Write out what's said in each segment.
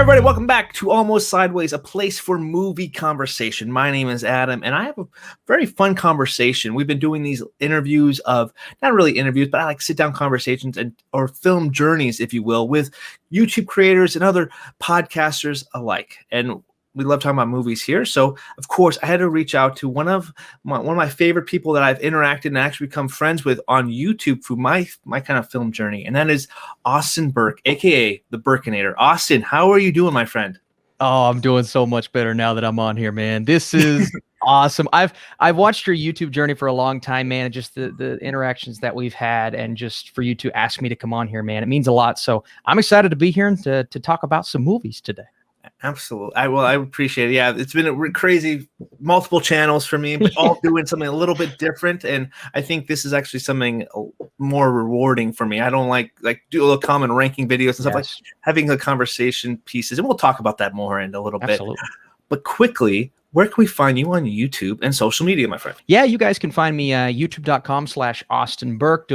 everybody, welcome back to Almost Sideways, a place for movie conversation. My name is Adam, and I have a very fun conversation. We've been doing these interviews of, not really interviews, but I like sit-down conversations or film journeys, if you will, with YouTube creators and other podcasters alike. And we love talking about movies here. So, of course, I had to reach out to one of my favorite people that I've interacted and actually become friends with on YouTube through my kind of film journey, and that is Austin Burke, aka the Burkenator. Austin, how are you doing, my friend? Oh, I'm doing so much better now that I'm on here, man. This is awesome. I've watched your YouTube journey for a long time, man. Just the interactions that we've had, and just for you to ask me to come on here, man, it means a lot. So I'm excited to be here and to talk about some movies today. Absolutely. I appreciate it. Yeah, it's been a crazy multiple channels for me, but all doing something a little bit different. And I think this is actually something more rewarding for me. I don't like do a little common ranking videos and stuff, like having the conversation pieces. And we'll talk about that more in a little bit. But quickly, where can we find you on YouTube and social media, my friend? Yeah, you guys can find me youtube.com/Austin Burke,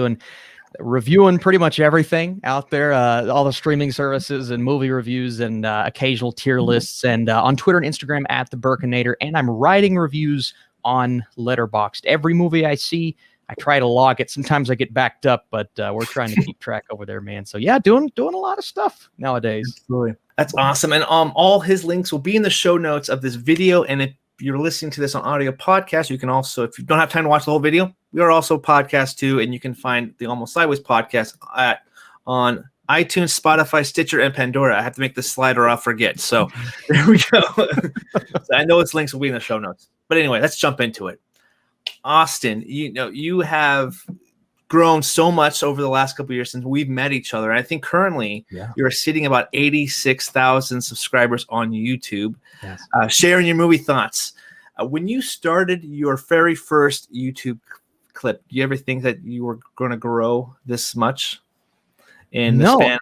reviewing pretty much everything out there, all the streaming services and movie reviews and occasional tier lists, and on Twitter and Instagram at the Burkenator. And I'm writing reviews on Letterboxd. Every movie I see, I try to log it. Sometimes I get backed up, but we're trying to keep track over there, man. So yeah, doing a lot of stuff nowadays. Absolutely. That's awesome. And all his links will be in the show notes of this video. And if you're listening to this on audio podcast, you can also, if you don't have time to watch the whole video, we are also podcast too, and you can find the Almost Sideways podcast on iTunes, Spotify, Stitcher, and Pandora. I have to make this slider off forget. So there we go. So I know its links will be in the show notes. But anyway, let's jump into it. Austin, you have grown so much over the last couple of years since we've met each other. I think currently you're sitting about 86,000 subscribers on YouTube. Yes. Sharing your movie thoughts. When you started your very first YouTube clip, do you ever think that you were going to grow this much in the span?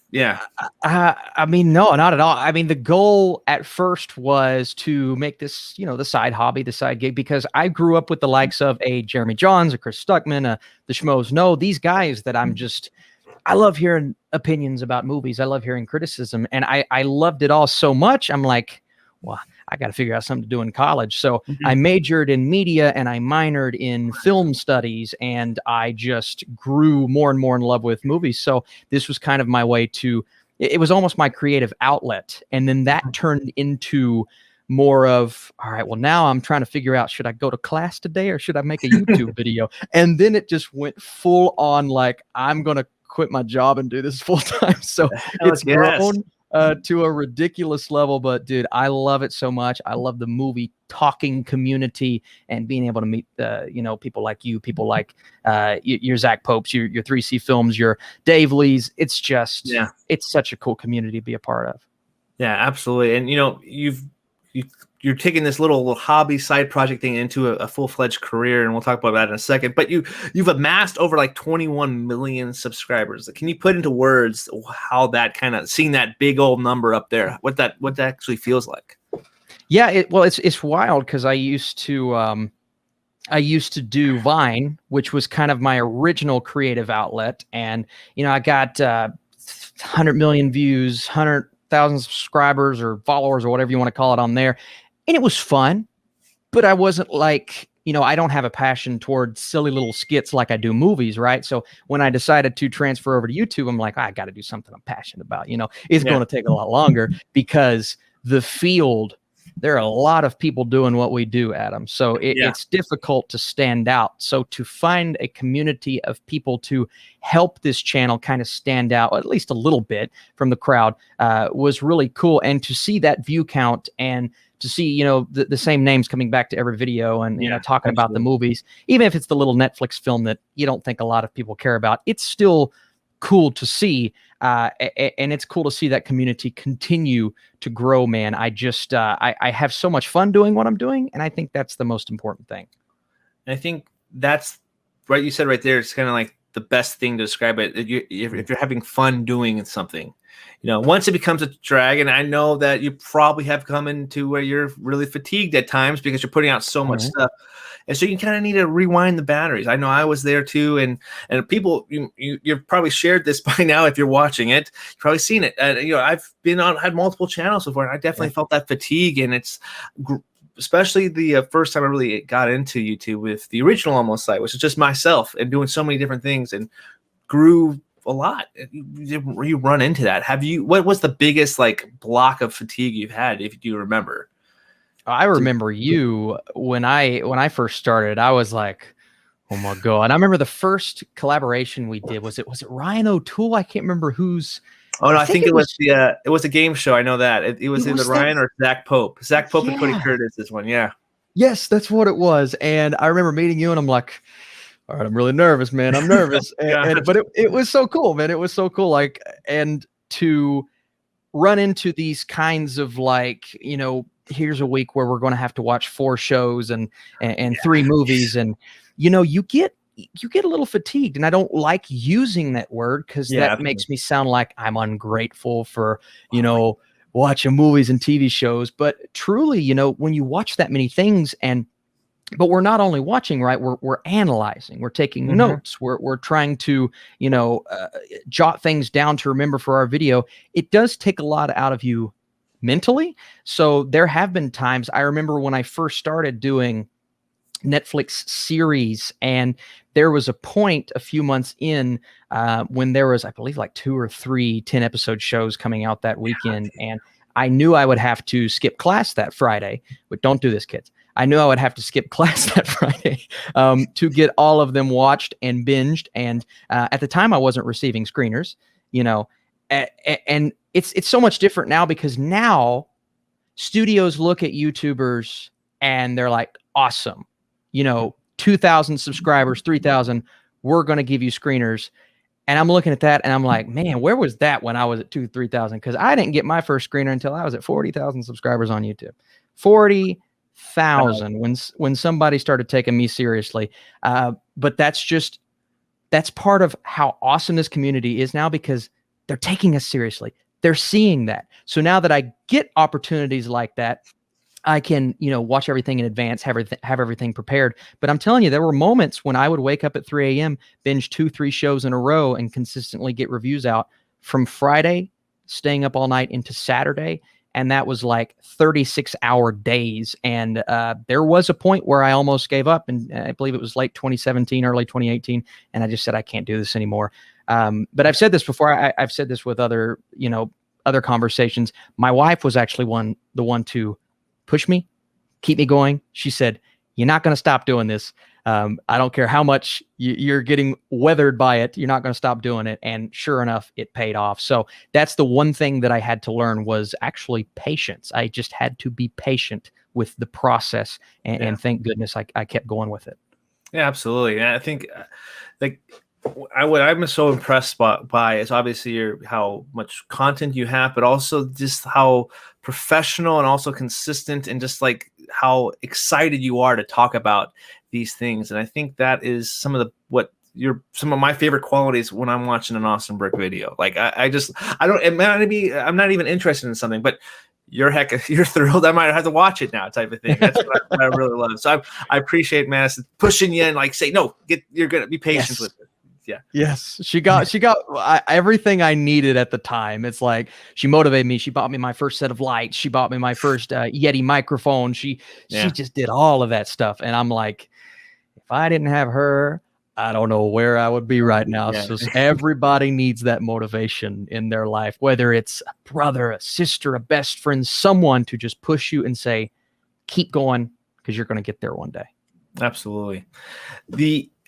Yeah. I mean, no, not at all. I mean, the goal at first was to make this, the side hobby, the side gig, because I grew up with the likes of a Jeremy Johns, a Chris Stuckman, the Schmoes. No, these guys that I love hearing opinions about movies. I love hearing criticism, and I loved it all so much. I'm like, well, I got to figure out something to do in college. So I majored in media and I minored in film studies, and I just grew more and more in love with movies. So this was kind of my way it was almost my creative outlet. And then that turned into more of, all right, well, now I'm trying to figure out, should I go to class today or should I make a YouTube video? And then it just went full on, like, I'm going to quit my job and do this full time. So it's grown to a ridiculous level, but dude, I love it so much. I love the movie talking community and being able to meet people like you, people like your Zach Popes, your 3C Films, your Dave Lees. It's just it's such a cool community to be a part of. Yeah, absolutely. And you're taking this little hobby side project thing into a full-fledged career, and we'll talk about that in a second. But you've amassed over like 21 million subscribers. Can you put into words how that kind of, seeing that big old number up there, what that actually feels like? Yeah, it's wild, because I used to do Vine, which was kind of my original creative outlet, and I got 100 million views, 100,000 subscribers or followers or whatever you want to call it on there. And it was fun, but I wasn't like, I don't have a passion towards silly little skits like I do movies, right? So when I decided to transfer over to YouTube, I'm like, I got to do something I'm passionate about. It's going to take a lot longer, because the field, there are a lot of people doing what we do, Adam. So it's difficult to stand out. So to find a community of people to help this channel kind of stand out, at least a little bit from the crowd, was really cool. And to see that view count, and to see, the same names coming back to every video, and, talking about the movies, even if it's the little Netflix film that you don't think a lot of people care about, it's still cool to see. And it's cool to see that community continue to grow, man. I just, I have so much fun doing what I'm doing. And I think that's the most important thing. And I think that's right. You said right there, it's kind of like the best thing to describe it. If you're having fun doing something, once it becomes a drag, and I know that you probably have come into where you're really fatigued at times because you're putting out so much stuff. And so you kind of need to rewind the batteries. I know I was there too. And people, you've probably shared this by now. If you're watching it, you've probably seen it. I've had multiple channels before, and I definitely felt that fatigue. And it's especially the first time I really got into YouTube with the original Almost site, which is just myself and doing so many different things, and grew a lot. You run into that. What was the biggest like block of fatigue you've had, if you remember? I remember you when I first started. I was like, oh my God. I remember the first collaboration we did. Was it Ryan O'Toole? I can't remember whose. Oh no, I think it was a game show. I know that. It was either Ryan or Zach Pope. Zach Pope and Cody Curtis is one, yeah. Yes, that's what it was. And I remember meeting you, and I'm like, all right, I'm really nervous, man. I'm nervous. But it was so cool, man. It was so cool. Like, and to run into these kinds of like, here's a week where we're going to have to watch 4 shows and 3 movies, and you get a little fatigued, and I don't like using that word because that makes me sound like I'm ungrateful for watching movies and TV shows. But truly, when you watch that many things, but we're not only watching, right? We're analyzing, we're taking notes, we're trying to jot things down to remember for our video. It does take a lot out of you mentally. So there have been times, I remember when I first started doing Netflix series, and there was a point a few months in when there was, I believe, like 2 or 3 10-episode shows coming out that weekend. And I knew I would have to skip class that Friday, but don't do this, kids. I knew I would have to skip class that Friday to get all of them watched and binged. And at the time I wasn't receiving screeners, and it's so much different now, because now studios look at YouTubers and they're like, awesome, 2,000 subscribers, 3,000, we're going to give you screeners. And I'm looking at that and I'm like, man, where was that when I was at 2,000-3,000? Because I didn't get my first screener until I was at 40,000 subscribers on YouTube. 40,000 when somebody started taking me seriously. But that's part of how awesome this community is now, because they're taking us seriously. They're seeing that. So now that I get opportunities like that, I can, watch everything in advance, have everything prepared. But I'm telling you, there were moments when I would wake up at 3 a.m., binge 2-3 shows in a row, and consistently get reviews out from Friday, staying up all night into Saturday. And that was like 36-hour days. And there was a point where I almost gave up. And I believe it was late 2017, early 2018. And I just said, I can't do this anymore. But I've said this before. I've said this with other conversations. My wife was actually the one to push me, keep me going. She said, you're not going to stop doing this. I don't care how much you're getting weathered by it. You're not going to stop doing it. And sure enough, it paid off. So that's the one thing that I had to learn, was actually patience. I just had to be patient with the process. And thank goodness I kept going with it. Yeah, absolutely. And I think what I'm so impressed by is obviously how much content you have, but also just how professional and also consistent, and just like how excited you are to talk about these things. And I think that is some of my favorite qualities when I'm watching an Austin Burke video. Like I'm not even interested in something, but you're thrilled I might have to watch it now, type of thing. That's what I really love. So I appreciate Madison pushing you and like say, no, you're gonna be patient with it. Yeah. Yes. She got everything I needed at the time. It's like, she motivated me. She bought me my first set of lights. She bought me my first Yeti microphone. She just did all of that stuff. And I'm like, if I didn't have her, I don't know where I would be right now. Yeah. So everybody needs that motivation in their life, whether it's a brother, a sister, a best friend, someone to just push you and say, keep going, because you're going to get there one day. Absolutely.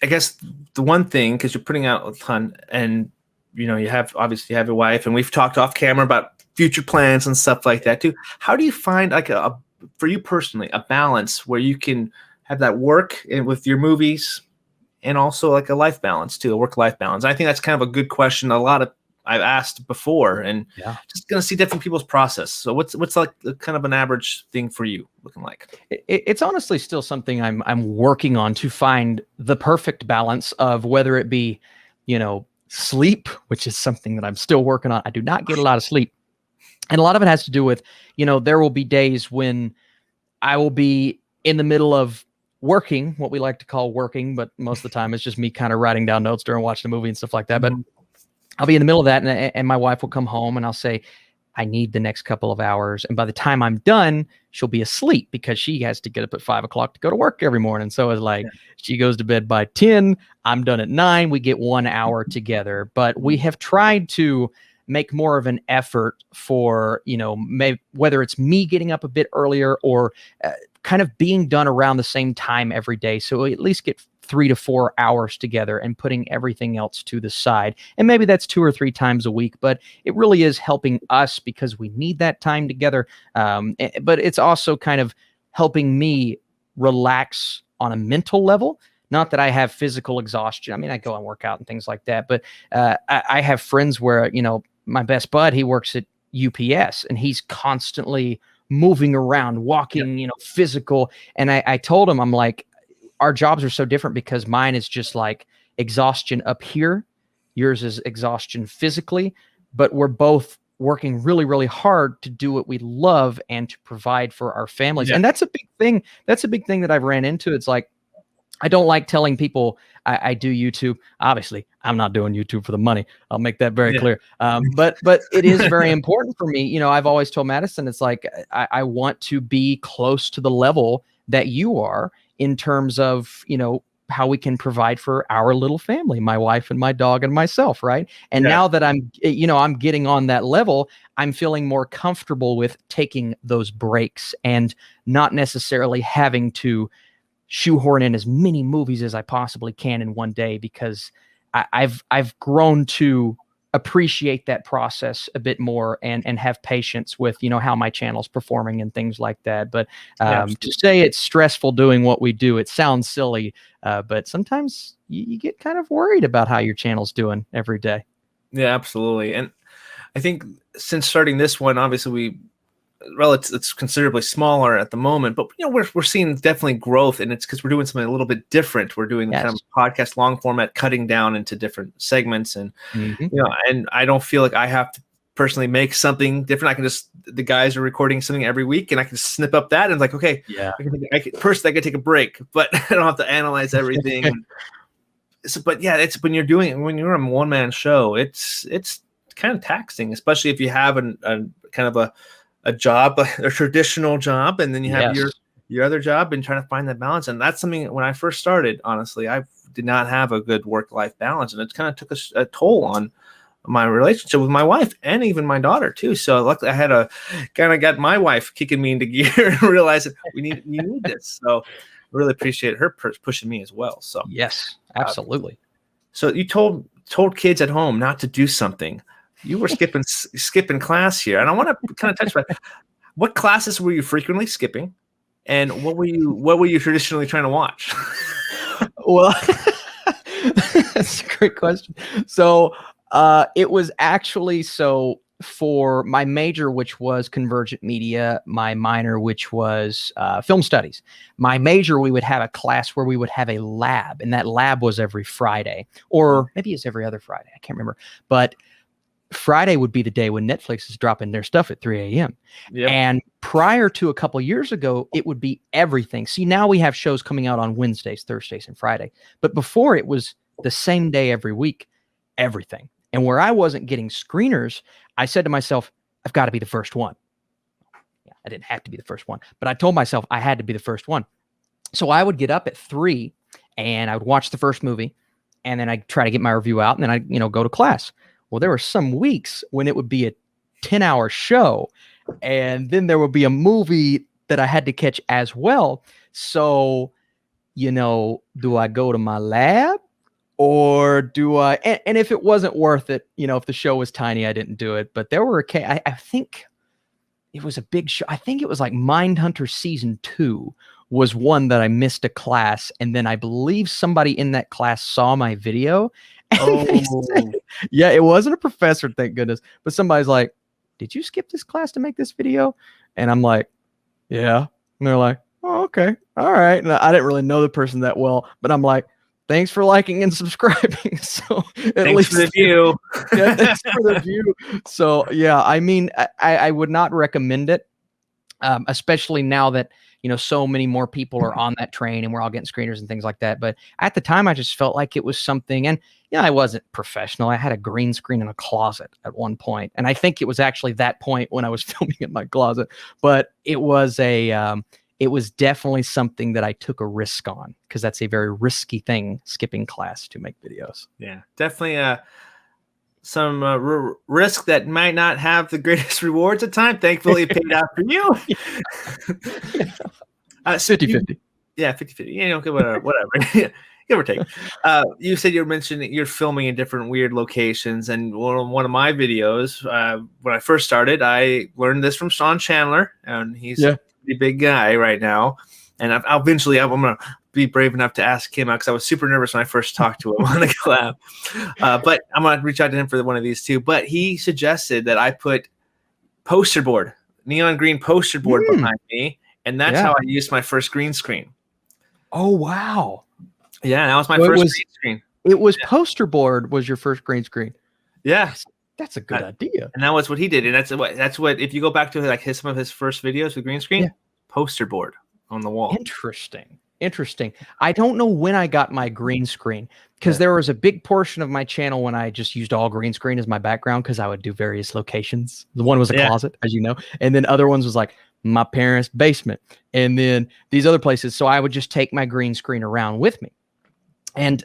I guess the one thing, because you're putting out a ton, and you have your wife, and we've talked off camera about future plans and stuff like that too. How do you find for you personally, a balance where you can have that work with your movies, and also like a life balance too, a work-life balance? I think that's kind of a good question. I've asked before, and just going to see different people's process. So what's like kind of an average thing for you looking like? It's honestly still something I'm working on, to find the perfect balance of whether it be, sleep, which is something that I'm still working on. I do not get a lot of sleep. And a lot of it has to do with, there will be days when I will be in the middle of working, what we like to call working, but most of the time it's just me kind of writing down notes during watching a movie and stuff like that. But I'll be in the middle of that, and my wife will come home, and I'll say, I need the next couple of hours. And by the time I'm done, she'll be asleep because she has to get up at 5 o'clock to go to work every morning. So it's like, she goes to bed by 10, I'm done at 9, we get 1 hour together. But we have tried to make more of an effort for, whether it's me getting up a bit earlier or kind of being done around the same time every day. So we at least get 3 to 4 hours together and putting everything else to the side. And maybe that's 2 or 3 times a week, but it really is helping us because we need that time together. But it's also kind of helping me relax on a mental level. Not that I have physical exhaustion. I mean, I go and work out and things like that, but I have friends where, my best bud, he works at UPS and he's constantly moving around, walking, physical. And I told him, I'm like, our jobs are so different because mine is just like exhaustion up here. Yours is exhaustion physically, but we're both working really, really hard to do what we love and to provide for our families. And that's a big thing. That's a big thing that I've ran into. It's like, I don't like telling people I do YouTube. Obviously, I'm not doing YouTube for the money. I'll make that very clear. But it is very important for me. I've always told Madison, it's like, I want to be close to the level that you are in terms of, how we can provide for our little family, my wife and my dog and myself. Right. And now that I'm getting on that level, I'm feeling more comfortable with taking those breaks and not necessarily having to shoehorn in as many movies as I possibly can in one day, because I've grown to appreciate that process a bit more and have patience with, how my channel's performing and things like that. But to say it's stressful doing what we do, it sounds silly, but sometimes you get kind of worried about how your channel's doing every day. Yeah, absolutely. And I think since starting this one, obviously it's considerably smaller at the moment, but we're seeing definitely growth, and it's because we're doing something a little bit different. We're doing kind of podcast long format, cutting down into different segments, and and I don't feel like I have to personally make something different. I can just, the guys are recording something every week, and I can snip up that and it's like, okay, I can take a break, but I don't have to analyze everything. But it's when you're a one-man show, it's kind of taxing, especially if you have a kind of a job, a traditional job, and then you have your other job, and trying to find that balance. And that's something, when I first started, honestly, I did not have a good work-life balance, and it kind of took a toll on my relationship with my wife and even my daughter too. So luckily I had got my wife kicking me into gear and realized that you need this. So I really appreciate her pushing me as well. So yes, absolutely. So you told kids at home not to do something. You were skipping class here, and I want to kind of touch on what classes were you frequently skipping, and what were you traditionally trying to watch? Well, that's a great question. So it was actually for my major, which was convergent media, my minor, which was film studies. My major, we would have a class where we would have a lab, and that lab was every Friday, or maybe it's every other Friday. I can't remember, but Friday would be the day when Netflix is dropping their stuff at 3 a.m. Yep. And prior to a couple years ago, it would be everything. See, now we have shows coming out on Wednesdays, Thursdays, and Friday. But before, it was the same day every week, everything. And where I wasn't getting screeners, I said to myself, I've got to be the first one. Yeah, I didn't have to be the first one, but I told myself I had to be the first one. So I would get up at 3 and I would watch the first movie, and then I'd try to get my review out, and then I'd go to class. Well, there were some weeks when it would be a 10-hour show, and then there would be a movie that I had to catch as well. So, do I go to my lab, or do I? And if it wasn't worth it, if the show was tiny, I didn't do it. But there were, I think it was a big show. I think it was like Mindhunter season 2 was one that I missed a class, and then I believe somebody in that class saw my video. Yeah, it wasn't a professor, thank goodness, but somebody's like, did you skip this class to make this video? And I'm like, yeah. And they're like, oh, okay, all right. And I didn't really know the person that well, but I'm like, thanks for liking and subscribing. So at Thanks least for the view. yeah, thanks for the view. So yeah, I mean, I would not recommend it, especially now that so many more people are on that train and we're all getting screeners and things like that. But at the time, I just felt like it was something, and I wasn't professional. I had a green screen in a closet at one point, and I think it was actually that point when I was filming in my closet. But it was it was definitely something that I took a risk on, because that's a very risky thing, skipping class to make videos. Yeah, definitely some risk that might not have the greatest rewards at time. Thankfully, it paid out for you. 50-50. Yeah, 50-50. Whatever. Give or take. You said you're mentioning you're filming in different weird locations, and one of my videos, when I first started, I learned this from Sean Chandler, and he's a pretty big guy right now. And I'm gonna be brave enough to ask him out, because I was super nervous when I first talked to him on the collab. But I'm gonna reach out to him for one of these too. But he suggested that I put neon green poster board behind me, and that's how I used my first green screen. Oh wow! Yeah, that was my first green screen. It was poster board was your first green screen. Yeah, that's a good idea. And that was what he did, and that's what if you go back to like some of his first videos with green screen, poster board on the wall. Interesting. I don't know when I got my green screen, because there was a big portion of my channel when I just used all green screen as my background, because I would do various locations. The one was a closet, as you know, and then other ones was like my parents' basement, and then these other places. So I would just take my green screen around with me. And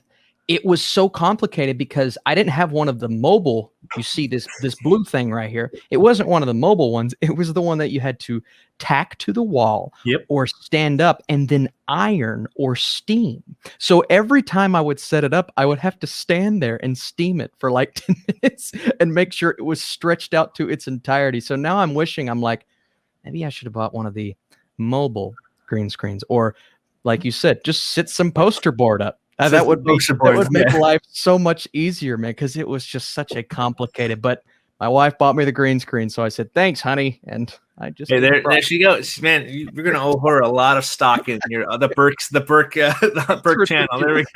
it was so complicated because I didn't have one of the mobile. You see this blue thing right here. It wasn't one of the mobile ones. It was the one that you had to tack to the wall or stand up and then iron or steam. So every time I would set it up, I would have to stand there and steam it for like 10 minutes and make sure it was stretched out to its entirety. So now I'm like, maybe I should have bought one of the mobile green screens, or like you said, just sit some poster board up. That would make life so much easier, man, because it was just such a complicated. But my wife bought me the green screen, so I said, "Thanks, honey," and I just there she goes, man. You're gonna owe her a lot of stock in your the Burke channel. There we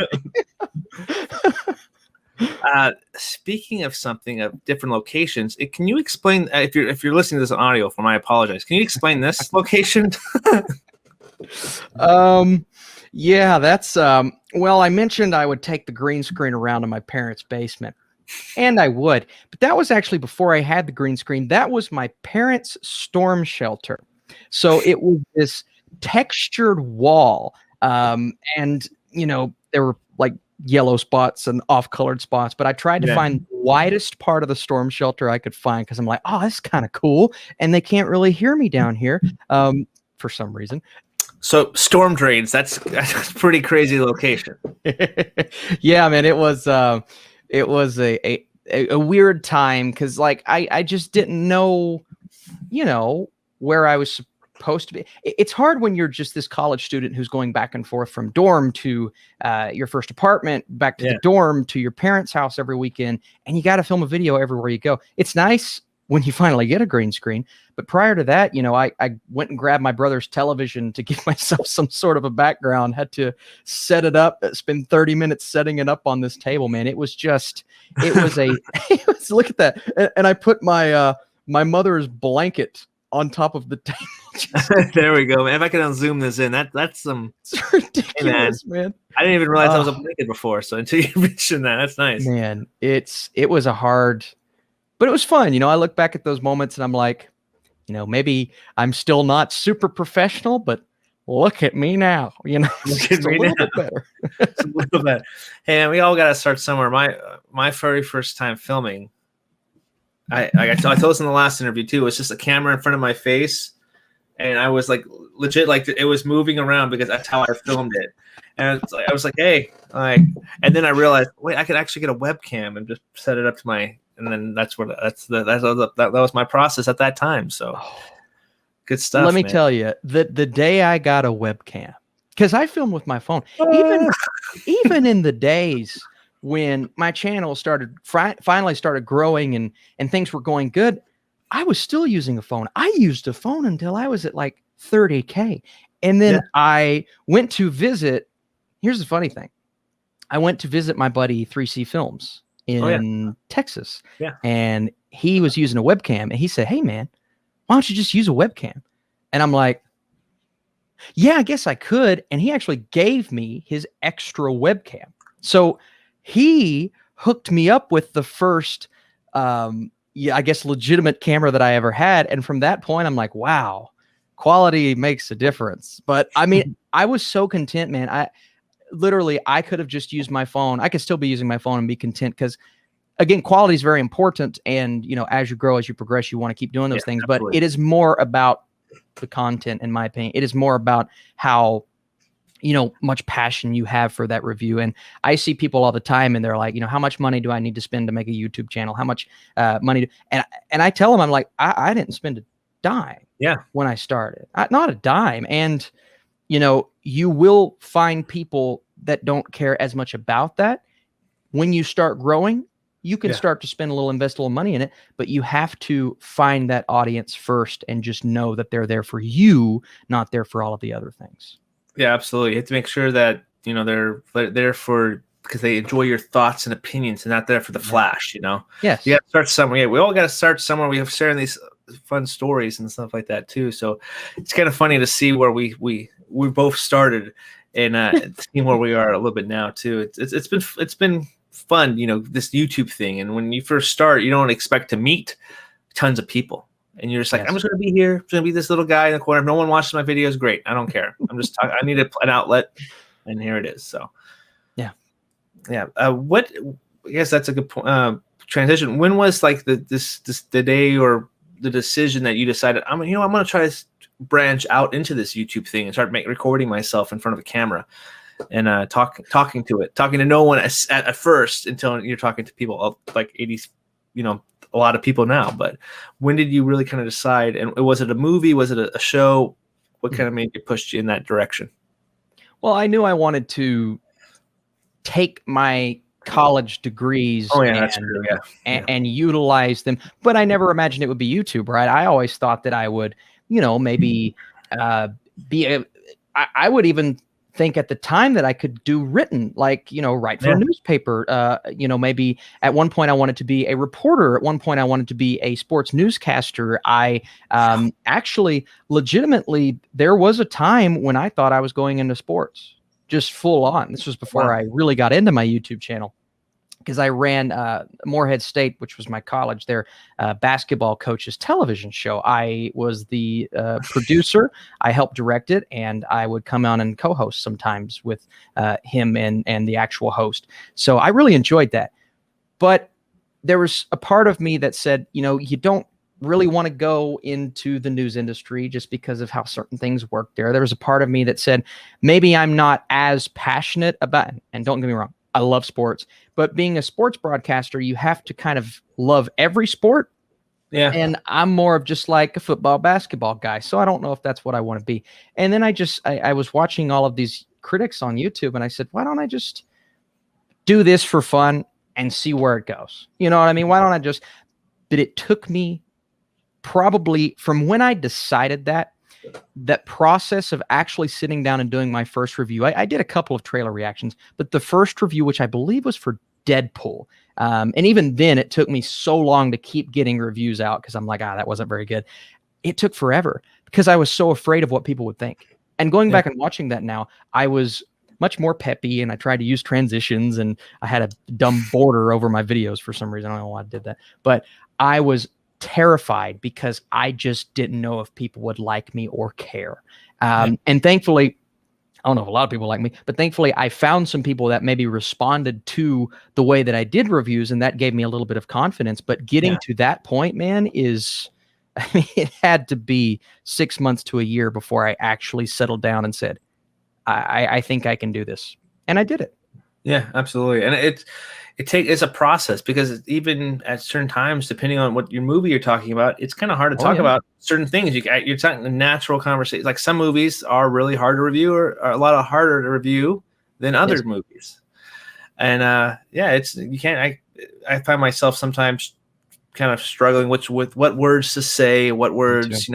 go. Speaking of something of different locations, can you explain if you're listening to this on audio? I apologize. Can you explain this location? Yeah, that's well, I mentioned I would take the green screen around to my parents' basement, and I would, but that was actually before I had the green screen. That was my parents' storm shelter. So it was this textured wall, and there were like yellow spots and off-colored spots, but I tried to find the widest part of the storm shelter I could find, because I'm like, oh, that's kind of cool, and they can't really hear me down here for some reason. So storm drains, that's a pretty crazy location. Yeah, man, it was a weird time, because like I just didn't know, where I was supposed to be. It's hard when you're just this college student who's going back and forth from dorm to your first apartment, back to the dorm, to your parents' house every weekend, and you got to film a video everywhere you go. It's nice when you finally get a green screen. But prior to that, I went and grabbed my brother's television to give myself some sort of a background, had to set it up, spend 30 minutes setting it up on this table, man. It was look at that. And I put my mother's blanket on top of the table. There we go, man. If I can unzoom this in, that's some it's ridiculous, man. I didn't even realize that was a blanket before. So until you mentioned that, that's nice. Man, it was a hard, but it was fun. I look back at those moments and I'm like, maybe I'm still not super professional, but look at me now. Look at me now. Better. It's a little bit. Hey, man, we all got to start somewhere. My very first time filming, I told this in the last interview too. It was just a camera in front of my face, and I was like legit, like it was moving around, because that's how I filmed it. And I was like, hey, and then I realized, wait, I could actually get a webcam and just set it up to my. And then that was my process at that time. So good stuff. Let me tell you, the day I got a webcam, because I filmed with my phone, even in the days when my channel finally started growing and things were going good, I was still using a phone. I used a phone until I was at like 30K. And then I went to visit. Here's the funny thing. I went to visit my buddy 3C Films Oh yeah. in Texas, Yeah. and he was using a webcam, and he said, "Hey man, why don't you just use a webcam?" And I'm like, "Yeah, I guess I could." And he actually gave me his extra webcam. So he hooked me up with the first, I guess, legitimate camera that I ever had. And from that point, I'm like, wow, quality makes a difference. But I mean, I was so content, man. I could have just used my phone. I could still be using my phone and be content because, again, quality is very important. And, as you grow, as you progress, you want to keep doing those things. Absolutely. But it is more about the content, in my opinion. It is more about how, much passion you have for that review. And I see people all the time and they're like, how much money do I need to spend to make a YouTube channel? How much money? And I tell them, I'm like, I didn't spend a dime when I started. Not a dime. And, you will find people that don't care as much about that. When you start growing, you can start to invest a little money in it, but you have to find that audience first and just know that they're there for you, not there for all of the other things. Yeah, absolutely. You have to make sure that, they're there for, because they enjoy your thoughts and opinions and not there for the flash, Yes. You got to start somewhere. Yeah, we all got to start somewhere. We have sharing these fun stories and stuff like that too. So it's kind of funny to see where we both started and seeing where we are a little bit now too. It's been fun, this YouTube thing. And when you first start, you don't expect to meet tons of people. And you're just like, I'm just going to be here. I'm going to be this little guy in the corner. If no one watches my videos, great. I don't care. I'm just talking. I need an outlet, and here it is. So, yeah. What? I guess that's a good point. Transition. When was like the day or the decision that you decided I'm going to try to branch out into this YouTube thing and start recording myself in front of a camera and talking to no one at first until you're talking to people like 80s, a lot of people now. But when did you really kind of decide? And was it a movie? Was it a show? What kind of made you push you in that direction? Well, I knew I wanted to take my college degrees and utilize them, but I never imagined it would be YouTube, right? I always thought that I would, maybe I would even think at the time that I could do written, like, write for a newspaper. Maybe at one point I wanted to be a reporter. At one point I wanted to be a sports newscaster. I actually, legitimately, there was a time when I thought I was going into sports, just full on. This was before I really got into my YouTube channel, because I ran Morehead State, which was my college, their basketball coach's television show. I was the producer. I helped direct it, and I would come on and co-host sometimes with him and the actual host. So I really enjoyed that. But there was a part of me that said, you don't really want to go into the news industry just because of how certain things work there. There was a part of me that said, maybe I'm not as passionate about, and don't get me wrong, I love sports, but being a sports broadcaster, you have to kind of love every sport. Yeah. And I'm more of just like a football, basketball guy. So I don't know if that's what I want to be. And then I was watching all of these critics on YouTube, and I said, why don't I just do this for fun and see where it goes? You know what I mean? Why don't I just, but it took me probably from when I decided that process of actually sitting down and doing my first review. I did a couple of trailer reactions, but the first review, which I believe was for Deadpool, and even then it took me so long to keep getting reviews out because I'm like, that wasn't very good. It took forever because I was so afraid of what people would think. And going back and watching that now, I was much more peppy, and I tried to use transitions, and I had a dumb border over my videos for some reason. I don't know why I did that, but I was terrified because I just didn't know if people would like me or care. And thankfully, I don't know if a lot of people like me, but thankfully I found some people that maybe responded to the way that I did reviews, and that gave me a little bit of confidence. But getting to that point, man, it had to be 6 months to a year before I actually settled down and said, I think I can do this. And I did it. Yeah, absolutely. And it's a process, because even at certain times, depending on what your movie you're talking about, it's kind of hard to talk about certain things. You're talking a natural conversation. Like some movies are really hard to review, or a lot harder to review than other movies. And I find myself sometimes kind of struggling with what words to say, what words,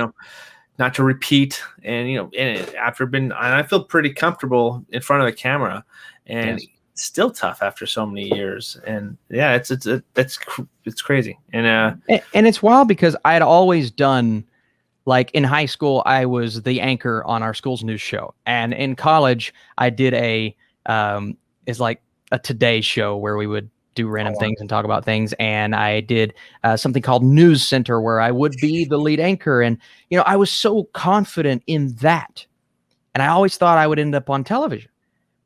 not to repeat. And, and I feel pretty comfortable in front of the camera, and still tough after so many years. And yeah, it's crazy. And it's wild because I'd always done, like in high school, I was the anchor on our school's news show. And in college, I did it's like a Today show where we would do random things and talk about things. And I did something called News Center where I would be the lead anchor. And, I was so confident in that. And I always thought I would end up on television.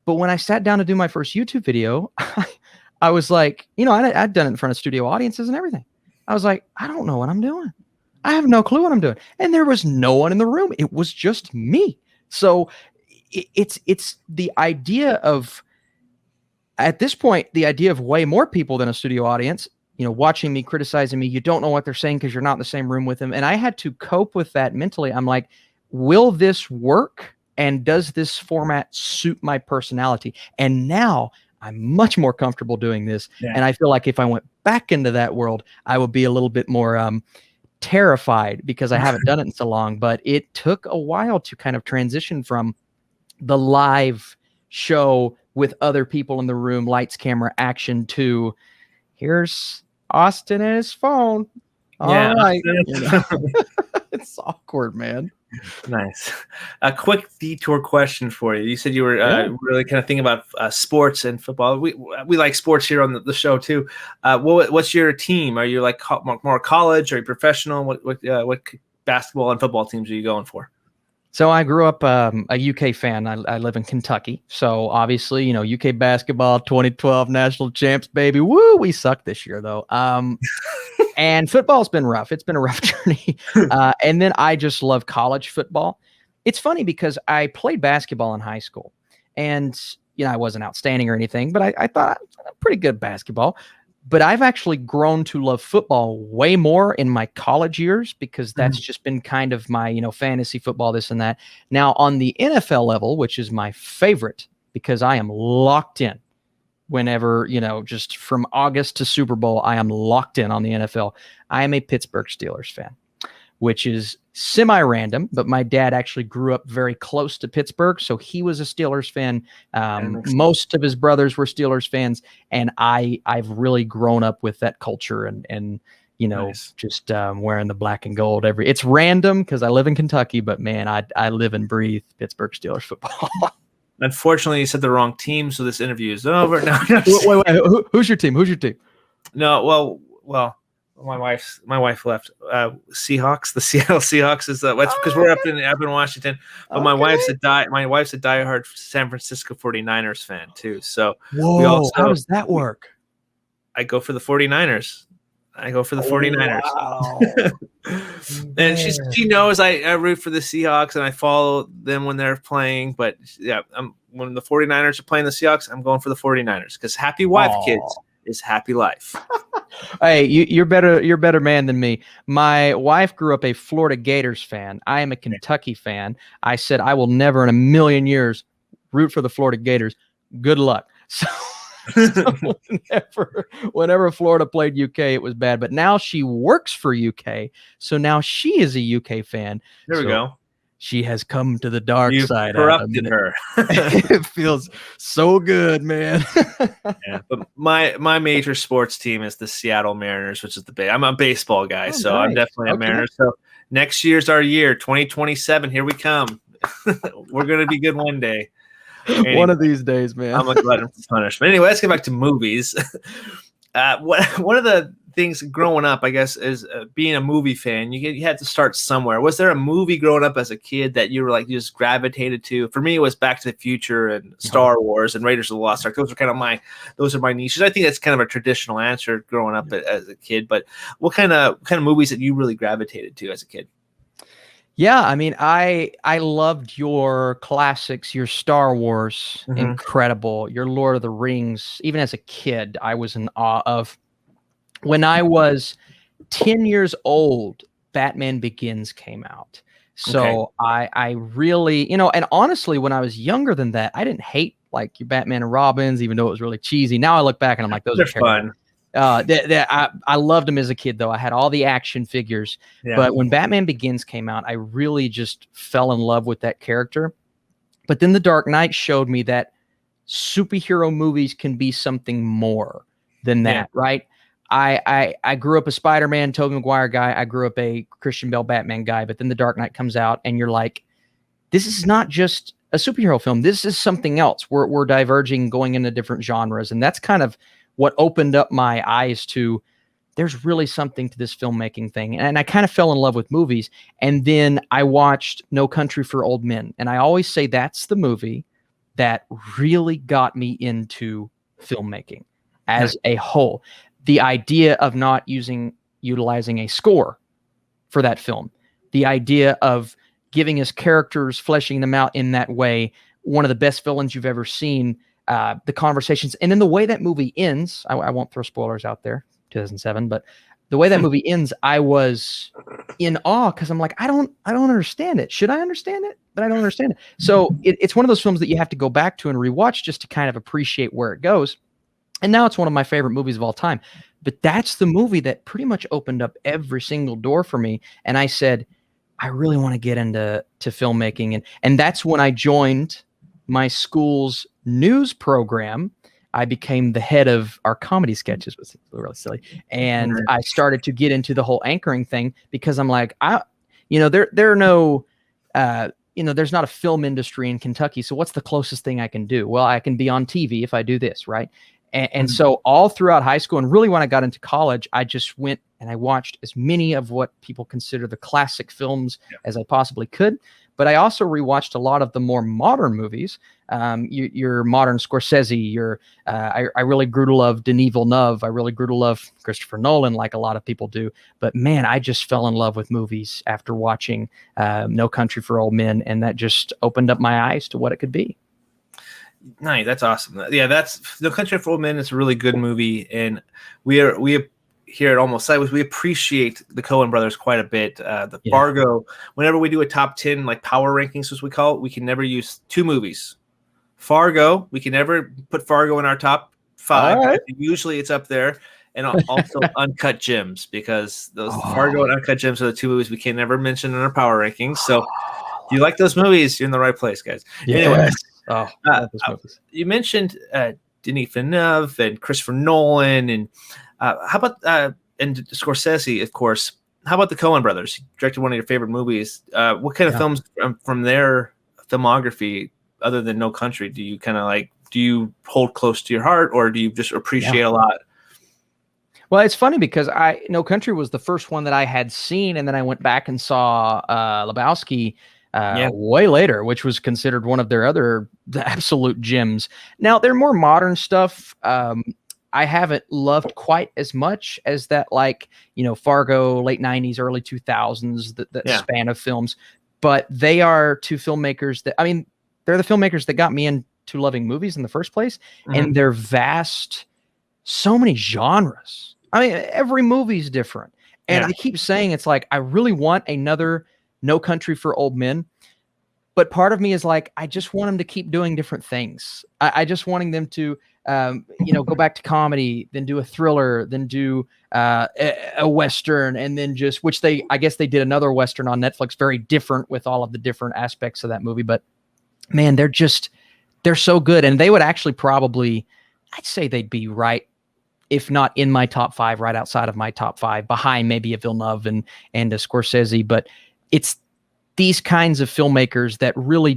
But when I sat down to do my first YouTube video, I was like, I'd done it in front of studio audiences and everything. I was like, I don't know what I'm doing. I have no clue what I'm doing. And there was no one in the room. It was just me. So it's the idea of, at this point, the idea of way more people than a studio audience, watching me, criticizing me. You don't know what they're saying because you're not in the same room with them. And I had to cope with that mentally. I'm like, will this work? And does this format suit my personality? And now I'm much more comfortable doing this. Yeah. And I feel like if I went back into that world, I would be a little bit more terrified because I haven't done it in so long. But it took a while to kind of transition from the live show with other people in the room, lights, camera, action, to here's Austin and his phone. All right. It's awkward, man. Nice. A quick detour question for you. You said you were really kind of thinking about sports and football. We like sports here on the show too. What's your team? Are you like more college? Are you professional? What basketball and football teams are you going for? So I grew up a UK fan. I live in Kentucky. So obviously, UK basketball, 2012 national champs, baby. Woo, we sucked this year though. And football's been rough. It's been a rough journey. And then I just love college football. It's funny because I played basketball in high school and, I wasn't outstanding or anything, but I thought I was pretty good at basketball. But I've actually grown to love football way more in my college years because that's just been kind of my, fantasy football, this and that. Now on the NFL level, which is my favorite because I am locked in whenever, just from August to Super Bowl, I am locked in on the NFL. I am a Pittsburgh Steelers fan, which is semi-random, but my dad actually grew up very close to Pittsburgh, so he was a Steelers fan. Most of his brothers were Steelers fans, and I've really grown up with that culture and nice. Just wearing the black and gold it's random because I live in Kentucky, but man, I live and breathe Pittsburgh Steelers football. Unfortunately, you said the wrong team, so this interview is over. No, wait. Who's your team? No, well. My wife left. Seahawks. The Seattle Seahawks is because we're up in Washington. But my wife's a diehard San Francisco 49ers fan too. So how does that work? I go for the 49ers. Wow. And she knows I root for the Seahawks and I follow them when they're playing. But yeah, when the 49ers are playing the Seahawks, I'm going for the 49ers because happy wife, kids, is happy life. Hey, you're better man than me. My wife grew up a Florida Gators fan. I am a Kentucky fan. I said I will never in a million years root for the Florida Gators. Good luck. So whenever Florida played UK, it was bad. But now she works for UK, so now she is a UK fan. There we go. She has come to the dark side. Corrupted her. It feels so good, man. Yeah, but my major sports team is the Seattle Mariners, which is I'm a baseball guy, so nice. I'm definitely a Mariners. So next year's our year, 2027. Here we come. We're gonna be good one day. Anyway, one of these days, man. I'm a glutton for punishment. Anyway, let's get back to movies. One of the things growing up, I guess, is being a movie fan. You had to start somewhere. Was there a movie growing up as a kid that you were like you just gravitated to? For me, it was Back to the Future and Star Wars and Raiders of the Lost Ark. Those are my niches. I think that's kind of a traditional answer growing up as a kid. But what kind of movies that you really gravitated to as a kid? Yeah, I mean, I loved your classics, your Star Wars, incredible, your Lord of the Rings. Even as a kid, I was in awe of. When I was 10 years old, Batman Begins came out. So I really, and honestly, when I was younger than that, I didn't hate like your Batman and Robins, even though it was really cheesy. Now I look back and I'm like, those are fun. I loved them as a kid, though. I had all the action figures. Yeah. But when Batman Begins came out, I really just fell in love with that character. But then The Dark Knight showed me that superhero movies can be something more than that, right? I grew up a Spider-Man, Tobey Maguire guy. I grew up a Christian Bale Batman guy, but then The Dark Knight comes out and you're like, this is not just a superhero film. This is something else. We're diverging, going into different genres. And that's kind of what opened up my eyes to there's really something to this filmmaking thing. And I kind of fell in love with movies. And then I watched No Country for Old Men. And I always say that's the movie that really got me into filmmaking as a whole. The idea of not utilizing a score for that film, the idea of giving us characters, fleshing them out in that way, one of the best villains you've ever seen, the conversations, and then the way that movie ends, I won't throw spoilers out there, 2007, but the way that movie ends, I was in awe because I'm like, I don't understand it. Should I understand it? But I don't understand it. So it's one of those films that you have to go back to and rewatch just to kind of appreciate where it goes. And now it's one of my favorite movies of all time. But that's the movie that pretty much opened up every single door for me. And I said, I really want to get into filmmaking. And that's when I joined my school's news program. I became the head of our comedy sketches, which was really silly. And I started to get into the whole anchoring thing because I'm like, there are no, there's not a film industry in Kentucky. So what's the closest thing I can do? Well, I can be on TV if I do this, right? And so all throughout high school, and really when I got into college, I just went and I watched as many of what people consider the classic films as I possibly could. But I also rewatched a lot of the more modern movies. Your modern Scorsese, I really grew to love Denis Villeneuve. I really grew to love Christopher Nolan, like a lot of people do. But man, I just fell in love with movies after watching No Country for Old Men, and that just opened up my eyes to what it could be. Nice, that's awesome. Yeah, that's No Country for Old Men. It's a really good movie, and we here at Almost Sideways, we appreciate the Coen brothers quite a bit. Fargo, whenever we do a top 10, like power rankings, as we call it, we can never use two movies. Fargo, we can never put Fargo in our top 5. Right. Usually it's up there. And also Uncut Gems, because those Fargo and Uncut Gems are the two movies we can never mention in our power rankings. So if you like those movies, you're in the right place, guys. Yes. Anyway, you mentioned Denis Villeneuve and Christopher Nolan, and how about and Scorsese, of course. How about the Coen brothers? You directed one of your favorite movies. What kind of films from their filmography, other than No Country, do you kind of like? Do you hold close to your heart, or do you just appreciate a lot? Well, it's funny because No Country was the first one that I had seen, and then I went back and saw Lebowski way later, which was considered one of their other absolute gems. Now, they're more modern stuff. I haven't loved quite as much as that, like, Fargo, late 90s, early 2000s, the span of films. But they are two filmmakers they're the filmmakers that got me into loving movies in the first place. Mm-hmm. And they're vast, so many genres. I mean, every movie's different. And I keep saying, it's like, I really want another No Country for Old Men. But part of me is like, I just want them to keep doing different things. I just wanting them to, go back to comedy, then do a thriller, then do a Western, and then I guess they did another Western on Netflix, very different with all of the different aspects of that movie. But man, they're so good. And they would actually probably, I'd say they'd be right, if not in my top 5, right outside of my top 5, behind maybe a Villeneuve and a Scorsese. But it's these kinds of filmmakers that really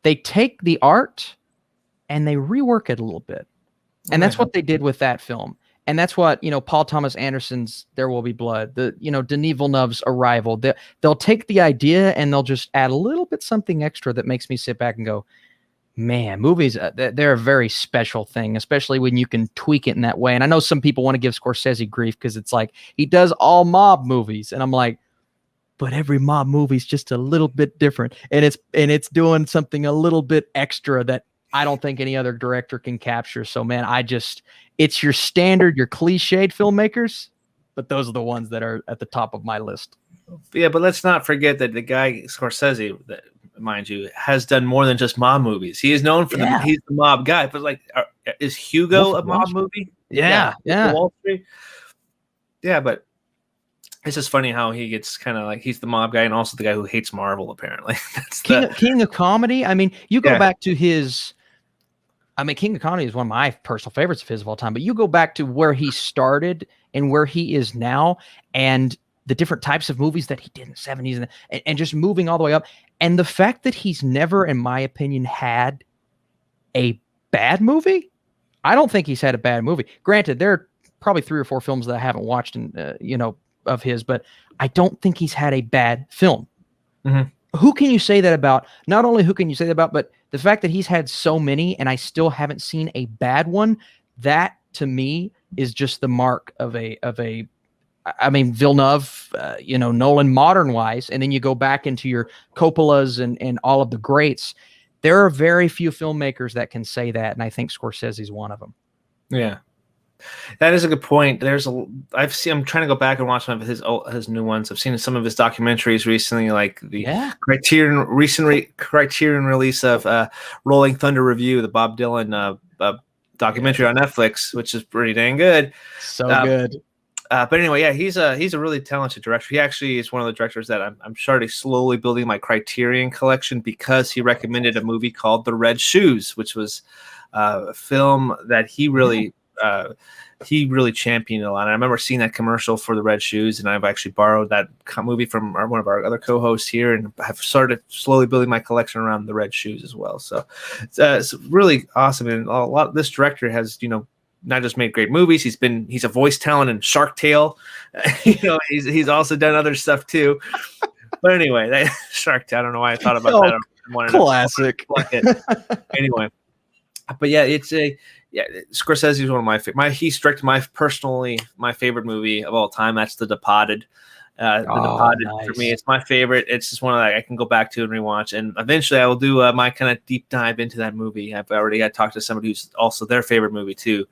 they take the art and they rework it a little bit. And that's what they did with that film. And that's what, Paul Thomas Anderson's There Will Be Blood, Denis Villeneuve's Arrival, they'll take the idea and they'll just add a little bit something extra that makes me sit back and go, man, movies, they're a very special thing, especially when you can tweak it in that way. And I know some people want to give Scorsese grief because it's like, he does all mob movies. And I'm like, but every mob movie is just a little bit different. And it's doing something a little bit extra that I don't think any other director can capture. So man, it's your standard, your cliched filmmakers, but those are the ones that are at the top of my list. Yeah, but let's not forget that the guy Scorsese, that, mind you, has done more than just mob movies. He is known for he's the mob guy. But like, is Hugo a mob movie? Yeah. Wall Street. Yeah, but it's just funny how he gets kind of like, he's the mob guy and also the guy who hates Marvel, apparently. That's King of comedy. I mean, you go back to his I mean, King of Comedy is one of my personal favorites of his of all time, but you go back to where he started and where he is now, and the different types of movies that he did in the 70s and just moving all the way up. And the fact that he's never, in my opinion, had a bad movie. I don't think he's had a bad movie. Granted, there are probably 3 or 4 films that I haven't watched of his, but I don't think he's had a bad film. Mm-hmm. Who can you say that about? Not only who can you say that about, but the fact that he's had so many and I still haven't seen a bad one, that to me is just the mark of a I mean, Villeneuve, Nolan modern wise, and then you go back into your Coppolas and all of the greats. There are very few filmmakers that can say that, and I think Scorsese's one of them. Yeah, that is a good point. I'm trying to go back and watch some of his new ones. I've seen some of his documentaries recently, like the Criterion release of Rolling Thunder Review, the Bob Dylan documentary on Netflix, which is pretty dang good. So good. But anyway, yeah, he's a really talented director. He actually is one of the directors that I'm starting slowly building my Criterion collection because he recommended a movie called The Red Shoes, which was a film that he really championed a lot. And I remember seeing that commercial for The Red Shoes, and I've actually borrowed that movie from one of our other co-hosts here, and have started slowly building my collection around The Red Shoes as well. So it's really awesome, and a lot. This director has not just made great movies. He's a voice talent in Shark Tale. He's also done other stuff too. But anyway, Shark Tale. I don't know why I thought about that. Classic. Anyway, but yeah, Scorsese is one of my he's directed my favorite movie of all time. That's The Departed. Departed nice. For me, it's my favorite. It's just one that I can go back to and rewatch, and eventually I will do my kind of deep dive into that movie. I've already talked to somebody who's also their favorite movie too,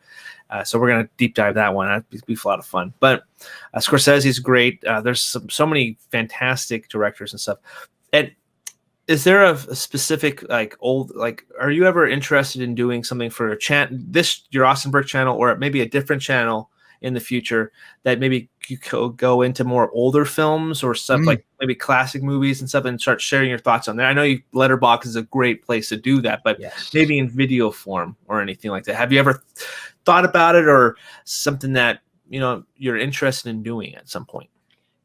so we're gonna deep dive that one. That'd be a lot of fun. But Scorsese is great. There's so many fantastic directors and stuff. And is there a specific are you ever interested in doing something for your Austin Burke channel, or maybe a different channel in the future that maybe you could go into more older films or stuff like maybe classic movies and stuff, and start sharing your thoughts on there? I know Letterboxd is a great place to do that, but maybe in video form or anything like that. Have you ever thought about it, or something that you're interested in doing at some point?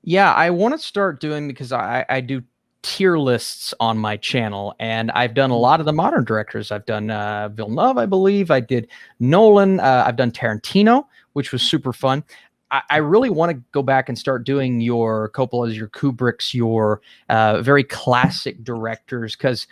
Yeah, I want to start doing, because I do tier lists on my channel, and I've done a lot of the modern directors. I've done Villeneuve, I believe. I did Nolan. I've done Tarantino, which was super fun. I really want to go back and start doing your Coppolas, your Kubricks, your very classic directors, because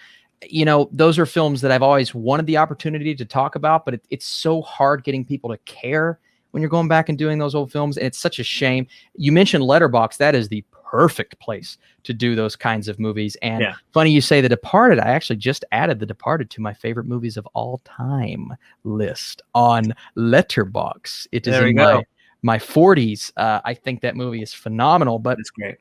those are films that I've always wanted the opportunity to talk about, but it's so hard getting people to care when you're going back and doing those old films, and it's such a shame. You mentioned Letterboxd. That is the perfect place to do those kinds of movies. And funny you say The Departed. I actually just added The Departed to my favorite movies of all time list on Letterboxd. It is in my 40s. I think that movie is phenomenal, but it's great.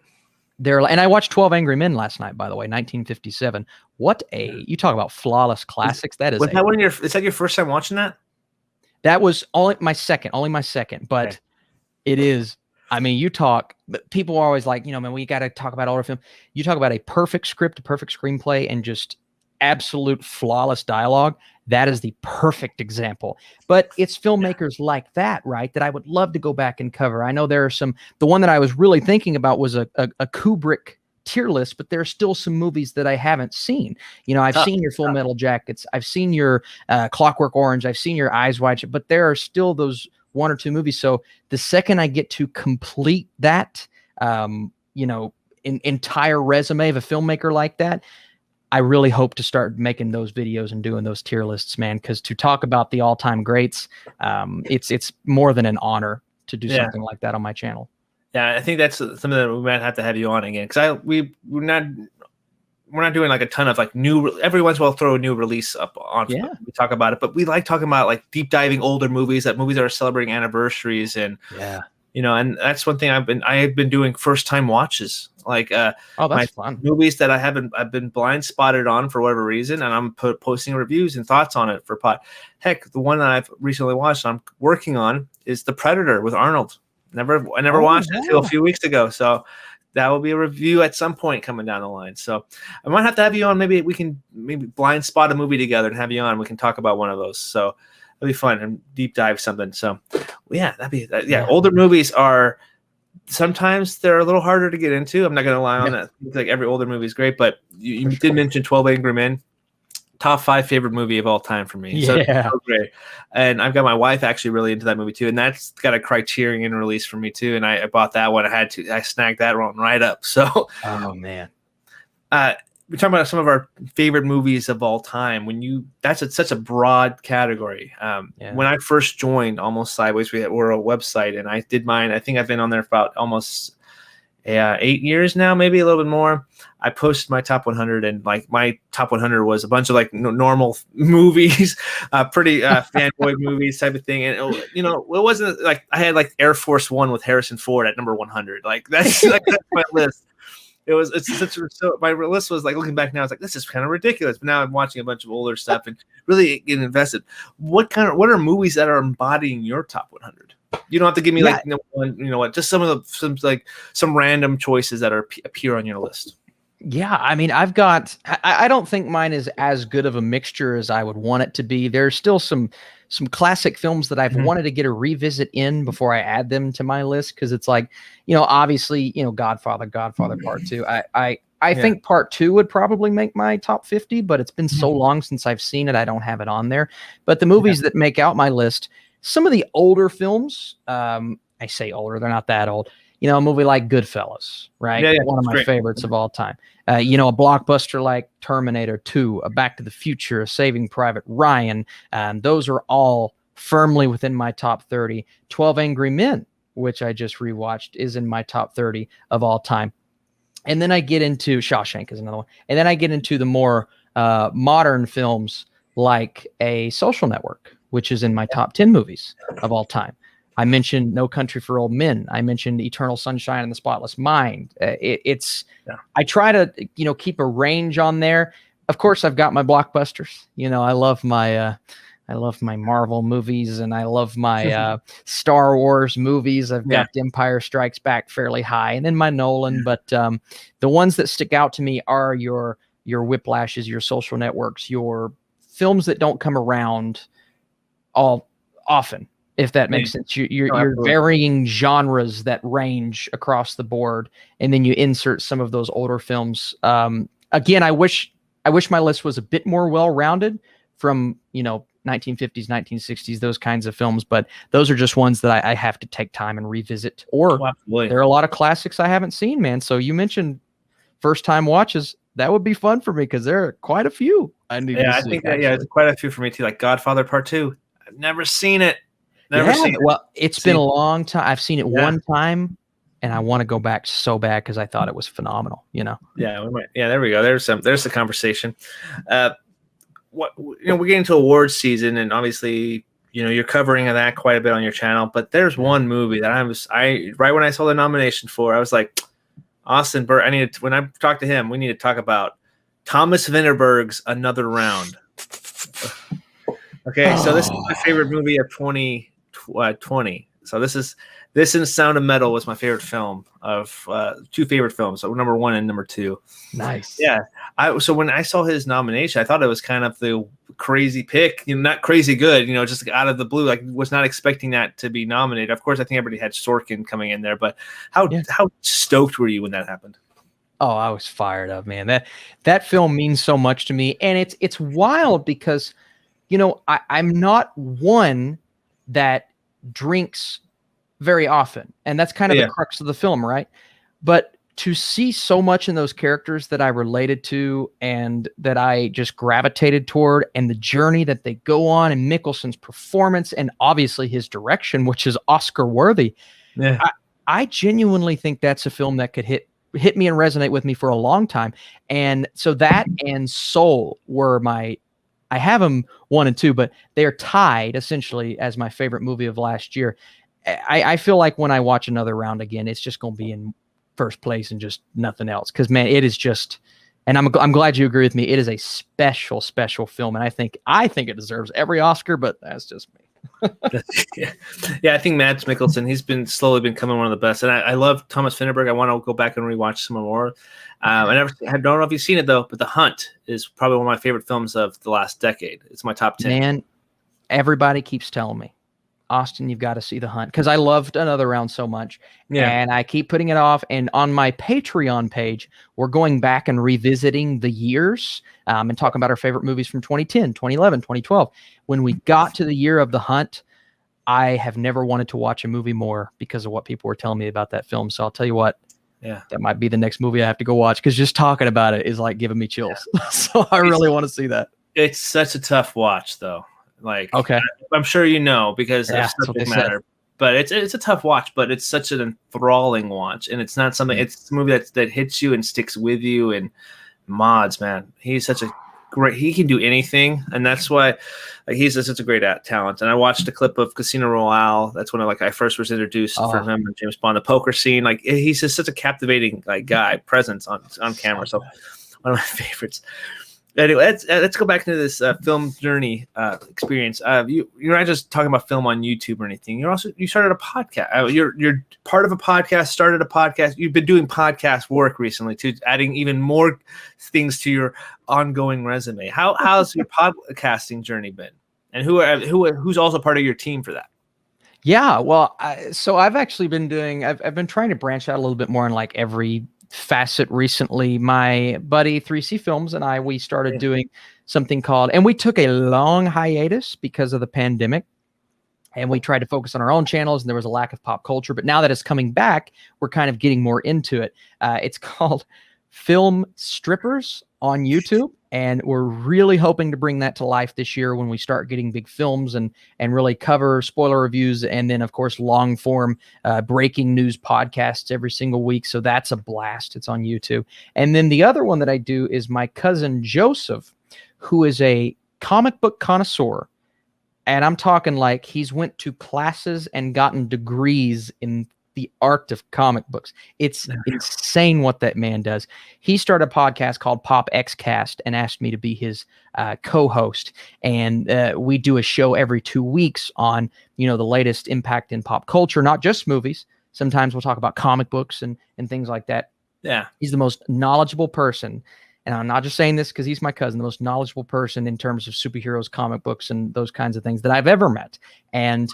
And I watched 12 Angry Men last night, by the way, 1957. You talk about flawless classics. Is that your first time watching that? That was only my second, but it is. I mean, people are always like, man, we got to talk about older film. You talk about a perfect script, a perfect screenplay, and just absolute flawless dialogue. That is the perfect example. But it's filmmakers like that, right, that I would love to go back and cover. I know there are the one that I was really thinking about was a Kubrick tier list, but there are still some movies that I haven't seen. I've seen your Full Metal Jackets. I've seen your Clockwork Orange. I've seen your Eyes Wide Shut, but there are still those 1 or 2 movies. So the second I get to complete that, entire resume of a filmmaker like that, I really hope to start making those videos and doing those tier lists, man. Because to talk about the all-time greats, it's more than an honor to do something like that on my channel. Yeah, I think that's something that we might have to have you on again, because we're not doing like a ton of like new. Every once in a while, throw a new release up on. Yeah. We talk about it, but we like talking about like deep diving older movies, that are celebrating anniversaries, and and that's one thing I've been doing first time watches, like that's fun. Movies that I've been blind spotted on for whatever reason, and I'm posting reviews and thoughts on it for pod. Heck, the one that I've recently watched, and I'm working on, is The Predator with Arnold. I never watched it until a few weeks ago, so. that will be a review at some point coming down the line. So I might have to have you on. Maybe we can blind spot a movie together and have you on. We can talk about one of those. So it'll be fun and deep dive something. So yeah, older movies are sometimes they're a little harder to get into. I'm not going to lie on that. It's like every older movie is great, but you did mention 12 Angry Men. Top 5 favorite movie of all time for me. So great. And I've got my wife actually really into that movie too. And that's got a Criterion release for me too. And I bought that one. I snagged that one right up. So, oh man. We're talking about some of our favorite movies of all time. Such a broad category. When I first joined Almost Sideways, we're a website and I did mine. I think I've been on there for about almost 8 years now, maybe a little bit more. I posted my top 100, and like my top 100 was a bunch of like normal movies, pretty fanboy movies type of thing. And it wasn't like I had like Air Force One with Harrison Ford at number 100. Like that's my list. My list was like, looking back now, it's like, this is kind of ridiculous. But now I'm watching a bunch of older stuff and really getting invested. What are movies that are embodying your top 100? You don't have to give me just some random choices that appear on your list. Yeah, I mean, I don't think mine is as good of a mixture as I would want it to be. There's still some classic films that I've wanted to get a revisit in before I add them to my list, because it's like, obviously, Godfather Part 2. I think Part 2 would probably make my top 50, but it's been so long since I've seen it, I don't have it on there. But the movies that make out my list, some of the older films, I say older, they're not that old. A movie like Goodfellas, right? Yeah, one of my favorites of all time. A blockbuster like Terminator 2, a Back to the Future, a Saving Private Ryan. Those are all firmly within my top 30. 12 Angry Men, which I just rewatched, is in my top 30 of all time. And then I get into Shawshank is another one. And then I get into the more modern films like A Social Network, which is in my top 10 movies of all time. I mentioned No Country for Old Men. I mentioned Eternal Sunshine of the Spotless Mind. I try to, keep a range on there. Of course, I've got my blockbusters. I love my Marvel movies, and I love my Star Wars movies. I've got Empire Strikes Back fairly high, and then my Nolan. But the ones that stick out to me are your Whiplashes, your Social Networks, your films that don't come around all often, if that makes sense. You're varying genres that range across the board, and then you insert some of those older films. Again, I wish my list was a bit more well-rounded from 1950s, 1960s, those kinds of films, but those are just ones that I have to take time and revisit. Or there are a lot of classics I haven't seen, man. So you mentioned first-time watches. That would be fun for me because there are quite a few I need to see. I think there's quite a few for me too, like Godfather Part 2. I've never seen it. Well, it's been a long time. I've seen it one time, and I want to go back so bad because I thought it was phenomenal. Yeah, we might. Yeah, there we go. There's the conversation. We're getting to awards season, and obviously, you're covering that quite a bit on your channel. But there's one movie that right when I saw the nomination for, I was like, Austin Burke. When I talk to him, we need to talk about Thomas Vinterberg's Another Round. Okay, so this is my favorite movie of 2020. So this and Sound of Metal was my favorite film of 2 favorite films. So number 1 and number 2. Nice. Yeah. So when I saw his nomination, I thought it was kind of the crazy pick, not crazy good, just out of the blue. Like, was not expecting that to be nominated. Of course, I think everybody had Sorkin coming in there, but how stoked were you when that happened? Oh, I was fired up, man. That film means so much to me, and it's wild because I'm not one that drinks very often, and that's kind of the crux of the film, right? But to see so much in those characters that I related to and that I just gravitated toward, and the journey that they go on, and Mikkelsen's performance, and obviously his direction, which is Oscar worthy. Yeah. I genuinely think that's a film that could hit me and resonate with me for a long time. And so that and Soul were I have them 1 and 2, but they are tied essentially as my favorite movie of last year. I feel like when I watch Another Round again, it's just going to be in first place and just nothing else. Because man, it is just, and I'm glad you agree with me. It is a special film, and I think it deserves every Oscar, but that's just me. Yeah, I think Mads Mikkelsen, he's been slowly becoming one of the best. And I love Thomas Vinterberg. I want to go back and rewatch some more. I don't know if you've seen it, though, but The Hunt is probably one of my favorite films of the last decade. It's my top 10. Man, everybody keeps telling me, Austin, you've got to see The Hunt, because I loved Another Round so much. Yeah. And I keep putting it off. And on my Patreon page, we're going back and revisiting the years and talking about our favorite movies from 2010, 2011, 2012. When we got to the year of The Hunt, I have never wanted to watch a movie more because of what people were telling me about that film. So I'll tell you what, that might be the next movie I have to go watch, because just talking about it is like giving me chills. Yeah. So I really want to see that. It's such a tough watch, though. Like, okay, I'm sure you know, because of subject matter. But it's a tough watch, but it's such an enthralling watch, and it's not something. It's a movie that hits you and sticks with you. And Mods, man, he's such a great. He can do anything, and that's why, like, he's such a great talent. And I watched a clip of Casino Royale. That's when I first was introduced for him and James Bond, the poker scene. Like, he's just such a captivating guy, presence on camera. So one of my favorites. Anyway, let's go back to this film journey experience. You're not just talking about film on YouTube or anything. You started a podcast. You're part of a podcast. Started a podcast. You've been doing podcast work recently too, adding even more things to your ongoing resume. How's your podcasting journey been? And who's also part of your team for that? Yeah, well, so I've actually been doing. I've been trying to branch out a little bit more in like every facet recently. My buddy 3C Films and we started doing something called, and we took a long hiatus because of the pandemic, and we tried to focus on our own channels, and there was a lack of pop culture. But now that it's coming back, we're kind of getting more into it. It's called Film Strippers on YouTube, and we're really hoping to bring that to life this year when we start getting big films and really cover spoiler reviews, and then of course long form breaking news podcasts every single week. So that's a blast. It's on YouTube. And then the other one that I do is my cousin Joseph, who is a comic book connoisseur, and I'm talking like he's went to classes and gotten degrees in the art of comic books. It's insane what that man does. He started a podcast called Pop Xcast and asked me to be his co-host. And we do a show every 2 weeks on, the latest impact in pop culture, not just movies. Sometimes we'll talk about comic books and things like that. Yeah. He's the most knowledgeable person. And I'm not just saying this because he's my cousin, the most knowledgeable person in terms of superheroes, comic books, and those kinds of things that I've ever met. And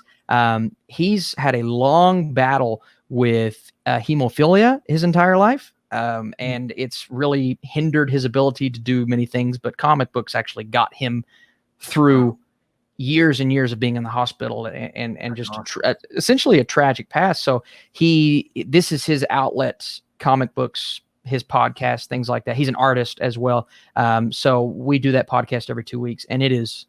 he's had a long battle with hemophilia his entire life. And it's really hindered his ability to do many things. But comic books actually got him through years and years of being in the hospital and just essentially a tragic past. So this is his outlet, comic books, his podcast, things like that. He's an artist as well. So we do that podcast every 2 weeks, and it is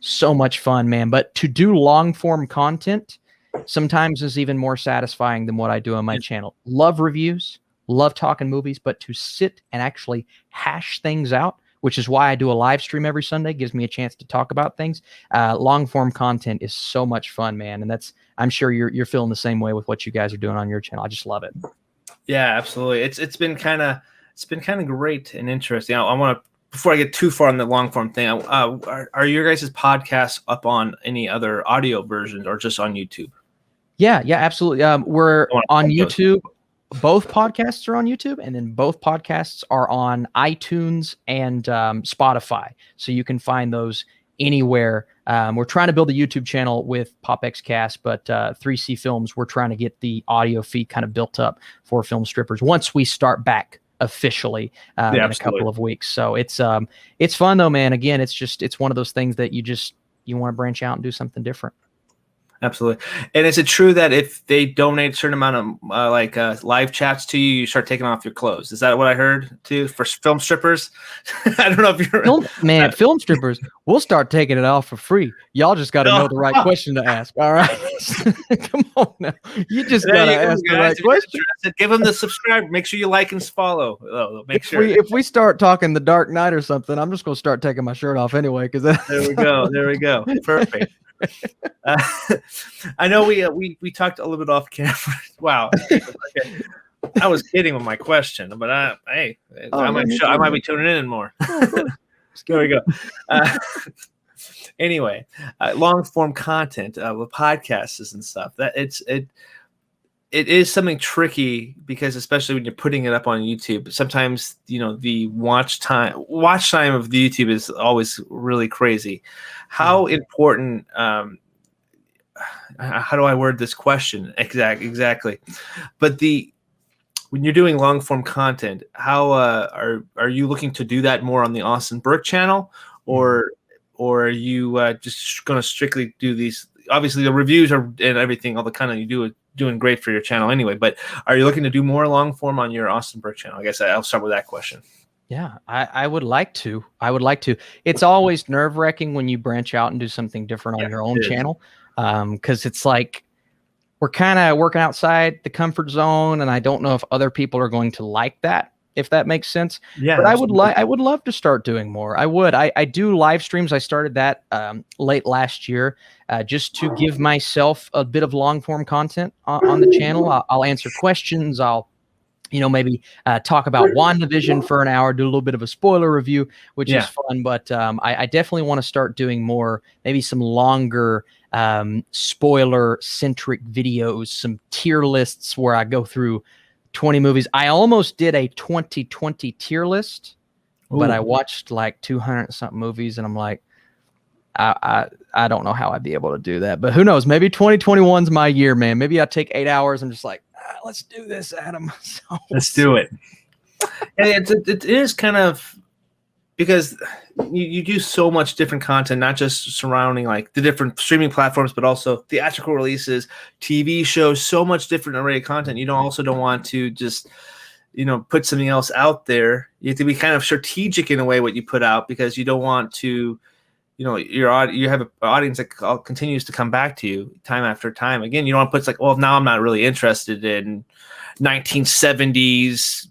so much fun, man. But to do long form content sometimes is even more satisfying than what I do on my channel. Love reviews, love talking movies, but to sit and actually hash things out, which is why I do a live stream every Sunday, gives me a chance to talk about things. Long form content is so much fun, man. And I'm sure you're feeling the same way with what you guys are doing on your channel. I just love it. Yeah, absolutely. It's been kind of great and interesting. I want to, before I get too far on the long form thing, are your guys' podcasts up on any other audio versions or just on YouTube? Yeah, absolutely. We're on YouTube. Both podcasts are on YouTube, and then both podcasts are on iTunes and Spotify. So you can find those anywhere. We're trying to build a YouTube channel with PopXcast, but 3C Films, we're trying to get the audio feed kind of built up for Film Strippers once we start back officially in a couple of weeks. So it's fun though, man. Again, it's one of those things that you want to branch out and do something different. Absolutely. And is it true that if they donate a certain amount of live chats to you, you start taking off your clothes? Is that what I heard too for Film Strippers? I don't know if you're Film Strippers, we'll start taking it off for free. Y'all just got to know the right question to ask. All right. Come on now. You just got to ask the right question. Give them the subscribe. Make sure you like and follow. If we start talking The Dark Knight or something, I'm just going to start taking my shirt off anyway. There we go. Perfect. I know we talked a little bit off camera. Wow. Okay. I was kidding with my question, but I might be tuning in more. There we go. Anyway, long form content with podcasts and stuff. That it is something tricky because especially when you're putting it up on YouTube, sometimes the watch time of the YouTube is always really crazy. How important? How do I word this question? Exactly. But when you're doing long form content, how are you looking to do that more on the Austin Burke channel, or are you just going to strictly do these? Obviously, the reviews and everything, all the content you do, doing great for your channel anyway. But are you looking to do more long form on your Austin Burke channel? I guess I'll start with that question. Yeah, I would like to. It's always nerve-wracking when you branch out and do something different on your own channel, because it's like we're kind of working outside the comfort zone, and I don't know if other people are going to like that, if that makes sense. Yeah, but I would love to start doing more. I do live streams. I started that late last year, just to give myself a bit of long form content on the channel. I'll answer questions. I'll maybe talk about WandaVision for an hour, do a little bit of a spoiler review, which is fun. But I definitely want to start doing more, maybe some longer spoiler-centric videos, some tier lists where I go through 20 movies. I almost did a 2020 tier list, but I watched like 200-something movies, and I'm like, I don't know how I'd be able to do that. But who knows? Maybe 2021's my year, man. Maybe I take 8 hours and just like, let's do this, Adam. So let's do it. And it is kind of because you do so much different content, not just surrounding like the different streaming platforms, but also theatrical releases, TV shows, so much different array of content. You don't want to just put something else out there. You have to be kind of strategic in a way what you put out, because you don't want to you have an audience that continues to come back to you time after time. Again, you don't want to put like, well, now I'm not really interested in 1970s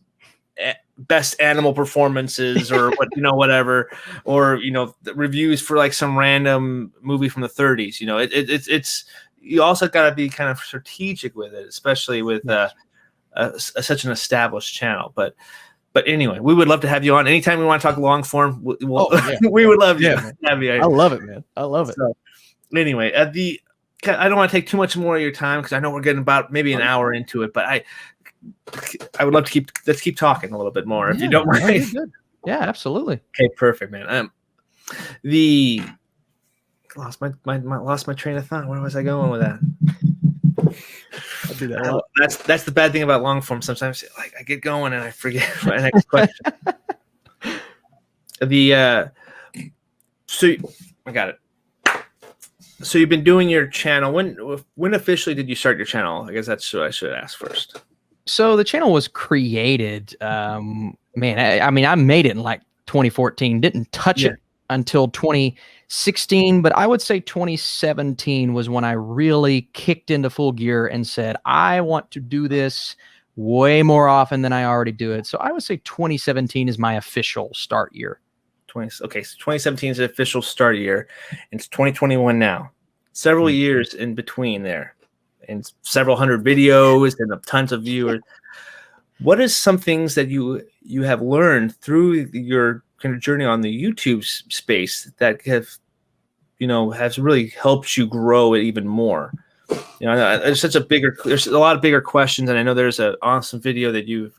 best animal performances or whatever, or the reviews for like some random movie from the 30s. It's you also got to be kind of strategic with it, especially with such an established channel. But anyway, we would love to have you on anytime we want to talk long form. We would love to have you. I love it, man. I love it. So, anyway, I don't want to take too much more of your time because I know we're getting about maybe an hour into it, but I would love to let's keep talking a little bit more if you don't mind. Good. Yeah, absolutely. Okay, perfect, man. Lost my train of thought. Where was I going with that? I do that a lot. That's the bad thing about long form. Sometimes like I get going and I forget my next question. So I got it. So you've been doing your channel. When officially did you start your channel? I guess that's what I should ask first. So the channel was created. I made it in like 2014. Didn't touch it until 2016, but I would say 2017 was when I really kicked into full gear and said, I want to do this way more often than I already do it. So I would say 2017 is my official start year. So 2017 is the official start year. And it's 2021 now. Several years in between there, and several hundred videos and tons of viewers. What is some things that you have learned through your kind of journey on the YouTube space that has really helped you grow it even more? There's a lot of bigger questions, and I know there's an awesome video that you've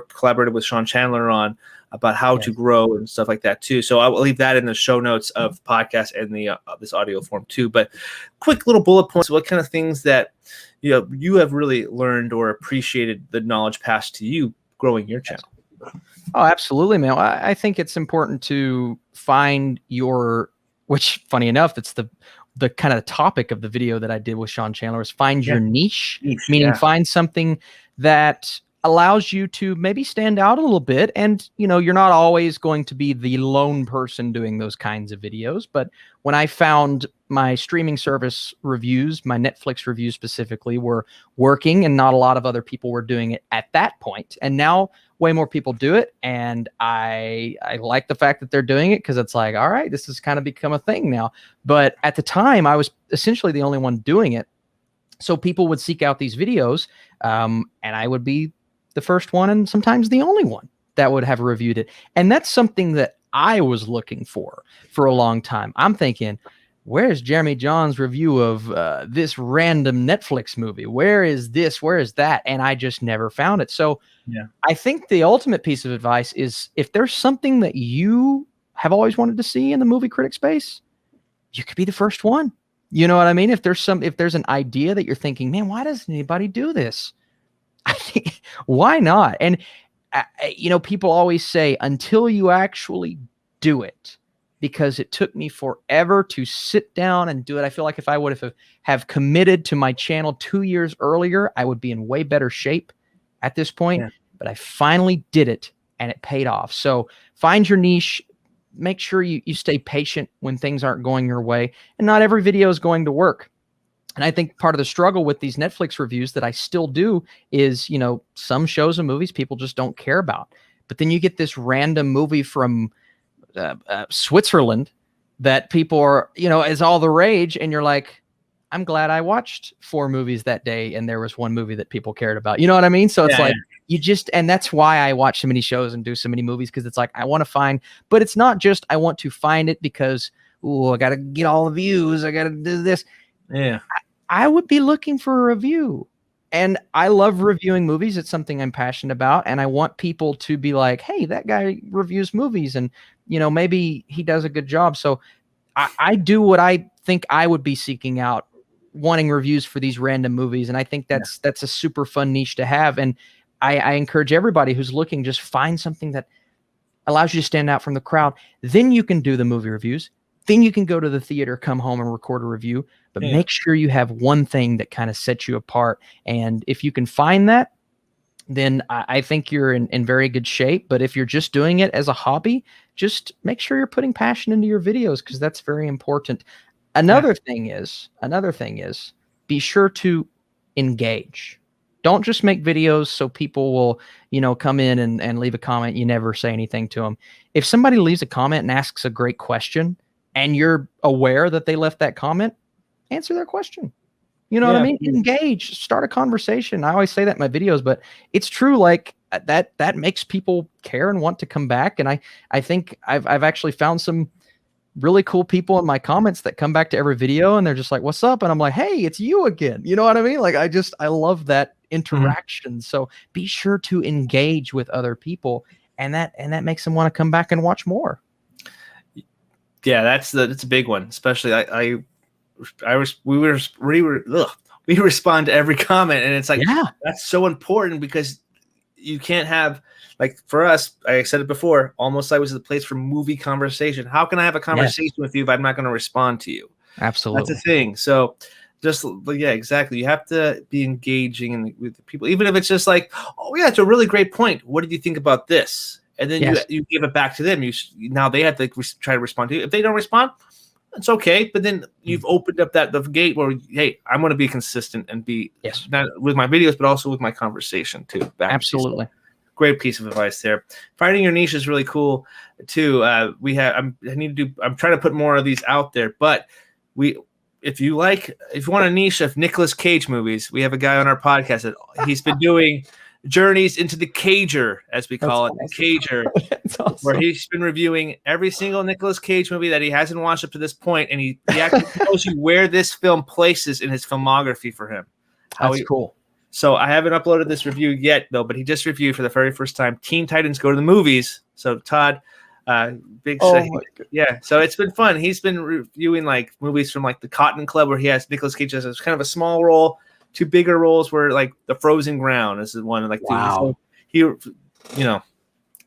collaborated with Sean Chandler on about how to grow and stuff like that too. So I will leave that in the show notes of the podcast and the this audio form too. But quick little bullet points. What kind of things that you have really learned or appreciated the knowledge passed to you growing your channel? Oh, absolutely, man. I think it's important to find which funny enough, it's the kind of topic of the video that I did with Sean Chandler is find your niche, meaning find something that allows you to maybe stand out a little bit. And, you're not always going to be the lone person doing those kinds of videos. But when I found my streaming service reviews, my Netflix reviews specifically, were working and not a lot of other people were doing it at that point. And now way more people do it. And I like the fact that they're doing it because it's like, all right, this has kind of become a thing now. But at the time, I was essentially the only one doing it. So people would seek out these videos and I would be the first one and sometimes the only one that would have reviewed it. And that's something that I was looking for a long time. I'm thinking, where's Jeremy John's review of this random Netflix movie? Where is this? Where is that? And I just never found it. So Yeah. I think the ultimate piece of advice is if there's something that you have always wanted to see in the movie critic space, you could be the first one. You know what I mean? If there's an idea that you're thinking, man, why doesn't anybody do this? I think, why not? And people always say until you actually do it, because it took me forever to sit down and do it. I feel like if I would have committed to my channel 2 years earlier, I would be in way better shape at this point. Yeah. But I finally did it and it paid off. So find your niche. Make sure you stay patient when things aren't going your way, and not every video is going to work. And I think part of the struggle with these Netflix reviews that I still do is, some shows and movies people just don't care about. But then you get this random movie from Switzerland that people are, is all the rage. And you're like, I'm glad I watched 4 movies that day and there was one movie that people cared about. You know what I mean? So it's and that's why I watch so many shows and do so many movies, because it's like I want to find, but it's not just I want to find it because, I got to get all the views. I got to do this. Yeah. I would be looking for a review. And I love reviewing movies. It's something I'm passionate about. And I want people to be like, hey, that guy reviews movies and, maybe he does a good job. So I do what I think I would be seeking out, wanting reviews for these random movies. And I think that's a super fun niche to have. And I encourage everybody who's looking, just find something that allows you to stand out from the crowd. Then you can do the movie reviews. Then you can go to the theater, come home and record a review, but make sure you have one thing that kind of sets you apart. And if you can find that, then I think you're in very good shape. But if you're just doing it as a hobby, just make sure you're putting passion into your videos, because that's very important. Another thing is be sure to engage. Don't just make videos so people will, come in and leave a comment. You never say anything to them. If somebody leaves a comment and asks a great question and you're aware that they left that comment, answer their question. You know what I mean? Engage, start a conversation. I always say that in my videos, but it's true. Like that makes people care and want to come back. And I think I've actually found some really cool people in my comments that come back to every video and they're just like, what's up? And I'm like, hey, it's you again. You know what I mean? Like, I love that interaction. Mm-hmm. So be sure to engage with other people, and that makes them want to come back and watch more. Yeah, that's a big one. Especially we respond to every comment, and it's like, that's so important, because you can't have, like, for us, I said it before, Almost Like was the place for movie conversation. How can I have a conversation with you if I'm not going to respond to you? Absolutely. That's the thing. So exactly. You have to be engaging with people, even if it's just like, oh yeah, it's a really great point. What did you think about this? And then you give it back to them. Now they have to try to respond to you. If they don't respond, it's okay. But then you've opened up the gate where, hey, I'm going to be consistent and be not with my videos, but also with my conversation too. Absolutely. Great piece of advice there. Finding your niche is really cool too. I'm trying to put more of these out there, but if you want a niche of Nicolas Cage movies, we have a guy on our podcast that he's been doing journeys into the Cager, as we call it, the Cager, awesome. Where he's been reviewing every single Nicolas Cage movie that he hasn't watched up to this point, and he actually tells you where this film places in his filmography for him. That's cool. So I haven't uploaded this review yet, though, but he just reviewed for the very first time Teen Titans Go to the Movies. So Todd, so it's been fun. He's been reviewing like movies from like the Cotton Club, where he has Nicolas Cage as kind of a small role. 2 bigger roles were like The Frozen Ground is one, like wow.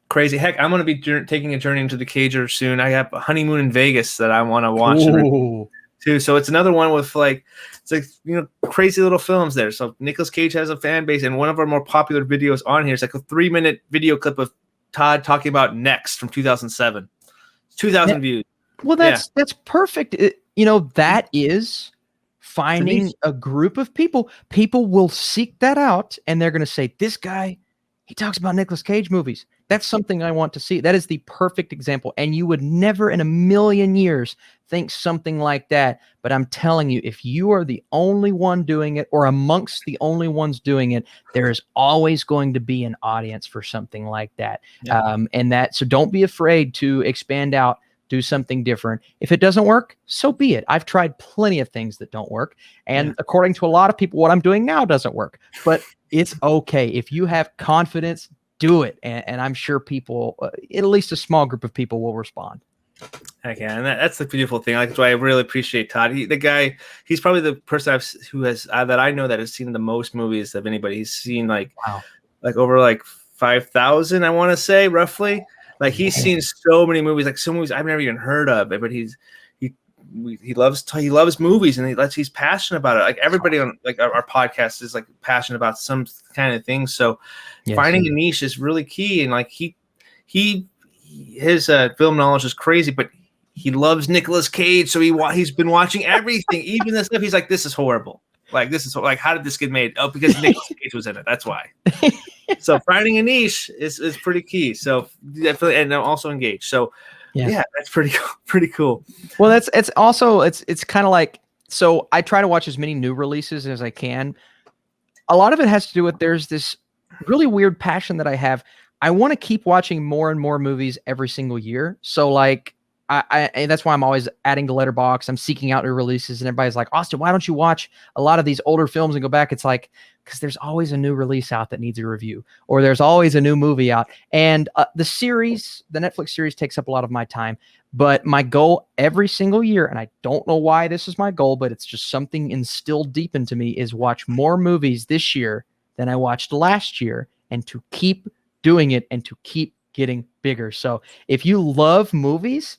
Crazy. Heck, I'm going to be taking a journey into the Cager soon. I have a Honeymoon in Vegas that I want to watch too. So it's another one with crazy little films there. So Nicolas Cage has a fan base, and one of our more popular videos on here is like a 3-minute video clip of Todd talking about Next from 2007. 2,000 views. Well, that's perfect. That is finding a group of people. People will seek that out, and they're going to say, this guy, he talks about Nicolas Cage movies. That's something I want to see. That is the perfect example. And you would never in a million years think something like that. But I'm telling you, if you are the only one doing it or amongst the only ones doing it, there is always going to be an audience for something like that. Yeah. So don't be afraid to expand out, do something different. If it doesn't work, so be it. I've tried plenty of things that don't work. And according to a lot of people, what I'm doing now doesn't work. But it's okay. If you have confidence, do it. And I'm sure people, at least a small group of people, will respond. Heck yeah, and that's the beautiful thing. Like, that's why I really appreciate Todd. He's probably the person that I know that has seen the most movies of anybody. He's seen like over like 5,000, I want to say, roughly. Like, he's seen so many movies, like some movies I've never even heard of. But he loves movies, and he's passionate about it. Like, everybody on like our podcast is like passionate about some kind of thing. So finding a niche is really key. And like his film knowledge is crazy, but he loves Nicolas Cage, so he's been watching everything, even the stuff he's like, this is horrible. Like, this is like, how did this get made? Oh, because Nicolas Cage was in it. That's why. So finding a niche is pretty key. So definitely, and also engage. So yeah, that's pretty cool. Well, it's kind of like, so I try to watch as many new releases as I can. A lot of it has to do with, there's this really weird passion that I have. I want to keep watching more and more movies every single year. So like, and that's why I'm always adding to Letterboxd. I'm seeking out new releases, and everybody's like, Austin, why don't you watch a lot of these older films and go back? It's like, because there's always a new release out that needs a review, or there's always a new movie out. And the Netflix series takes up a lot of my time. But my goal every single year, and I don't know why this is my goal, but it's just something instilled deep into me, is watch more movies this year than I watched last year, and to keep doing it and to keep getting bigger. So if you love movies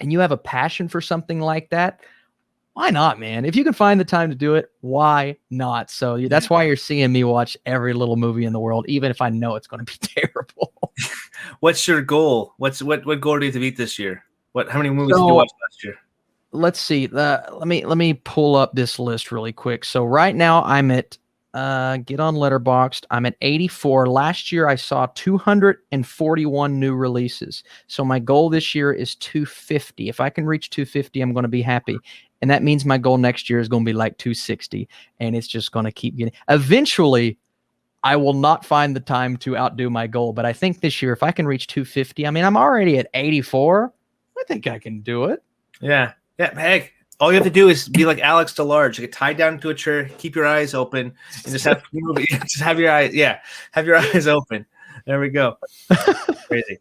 and you have a passion for something like that, why not, man? If you can find the time to do it, why not? So that's why you're seeing me watch every little movie in the world, even if I know it's going to be terrible. What's your goal? What goal do you have to beat this year? How many movies did you watch last year? Let's see. Let me pull up this list really quick. So right now I'm at get on Letterboxd. I'm at 84. Last year I saw 241 new releases. So my goal this year is 250. If I can reach 250, I'm going to be happy. And that means my goal next year is going to be like 260. And it's just going to keep getting. Eventually, I will not find the time to outdo my goal. But I think this year, if I can reach 250, I mean, I'm already at 84. I think I can do it. Yeah. Yeah. Hey, all you have to do is be like Alex DeLarge. You get tied down to a chair, keep your eyes open, and just have your eyes. Yeah, have your eyes open. There we go. Crazy.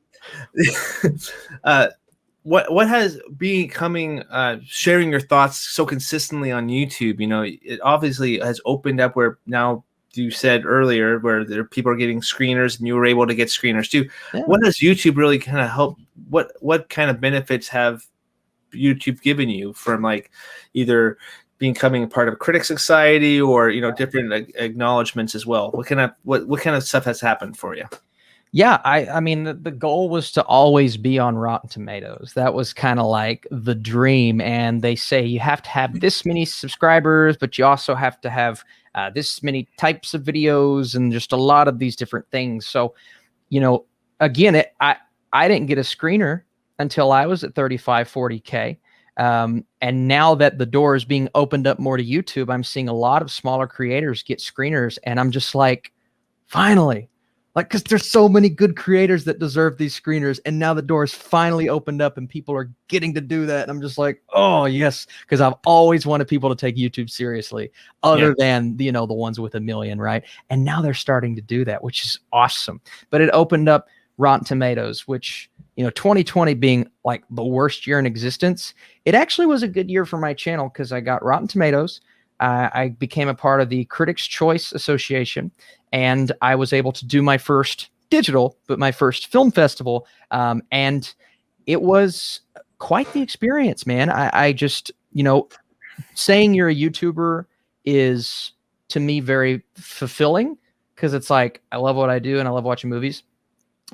What has becoming sharing your thoughts so consistently on YouTube? You know, it obviously has opened up where now, you said earlier, where people are getting screeners, and you were able to get screeners too. Yeah. What does YouTube really kind of help? What kind of benefits have YouTube given you from like either becoming part of Critic Society or, you know, different acknowledgments as well? What kind of stuff has happened for you? Yeah, I mean, the goal was to always be on Rotten Tomatoes. That was kind of like the dream. And they say you have to have this many subscribers, but you also have to have this many types of videos and just a lot of these different things. So, you know, again, I didn't get a screener until I was at 35, 40K. And now that the door is being opened up more to YouTube, I'm seeing a lot of smaller creators get screeners. And I'm just like, finally. Like, because there's so many good creators that deserve these screeners, and now the door is finally opened up and people are getting to do that. And I'm just like, oh yes, because I've always wanted people to take YouTube seriously, other than, you know, the ones with 1 million, right? And now they're starting to do that, which is awesome. But it opened up Rotten Tomatoes, which, you know, 2020 being like the worst year in existence, it actually was a good year for my channel because I got Rotten Tomatoes. I became a part of the Critics' Choice Association, and I was able to do my first digital, but my first film festival. And it was quite the experience, man. I just, you know, saying you're a YouTuber is, to me, very fulfilling because it's like, I love what I do and I love watching movies.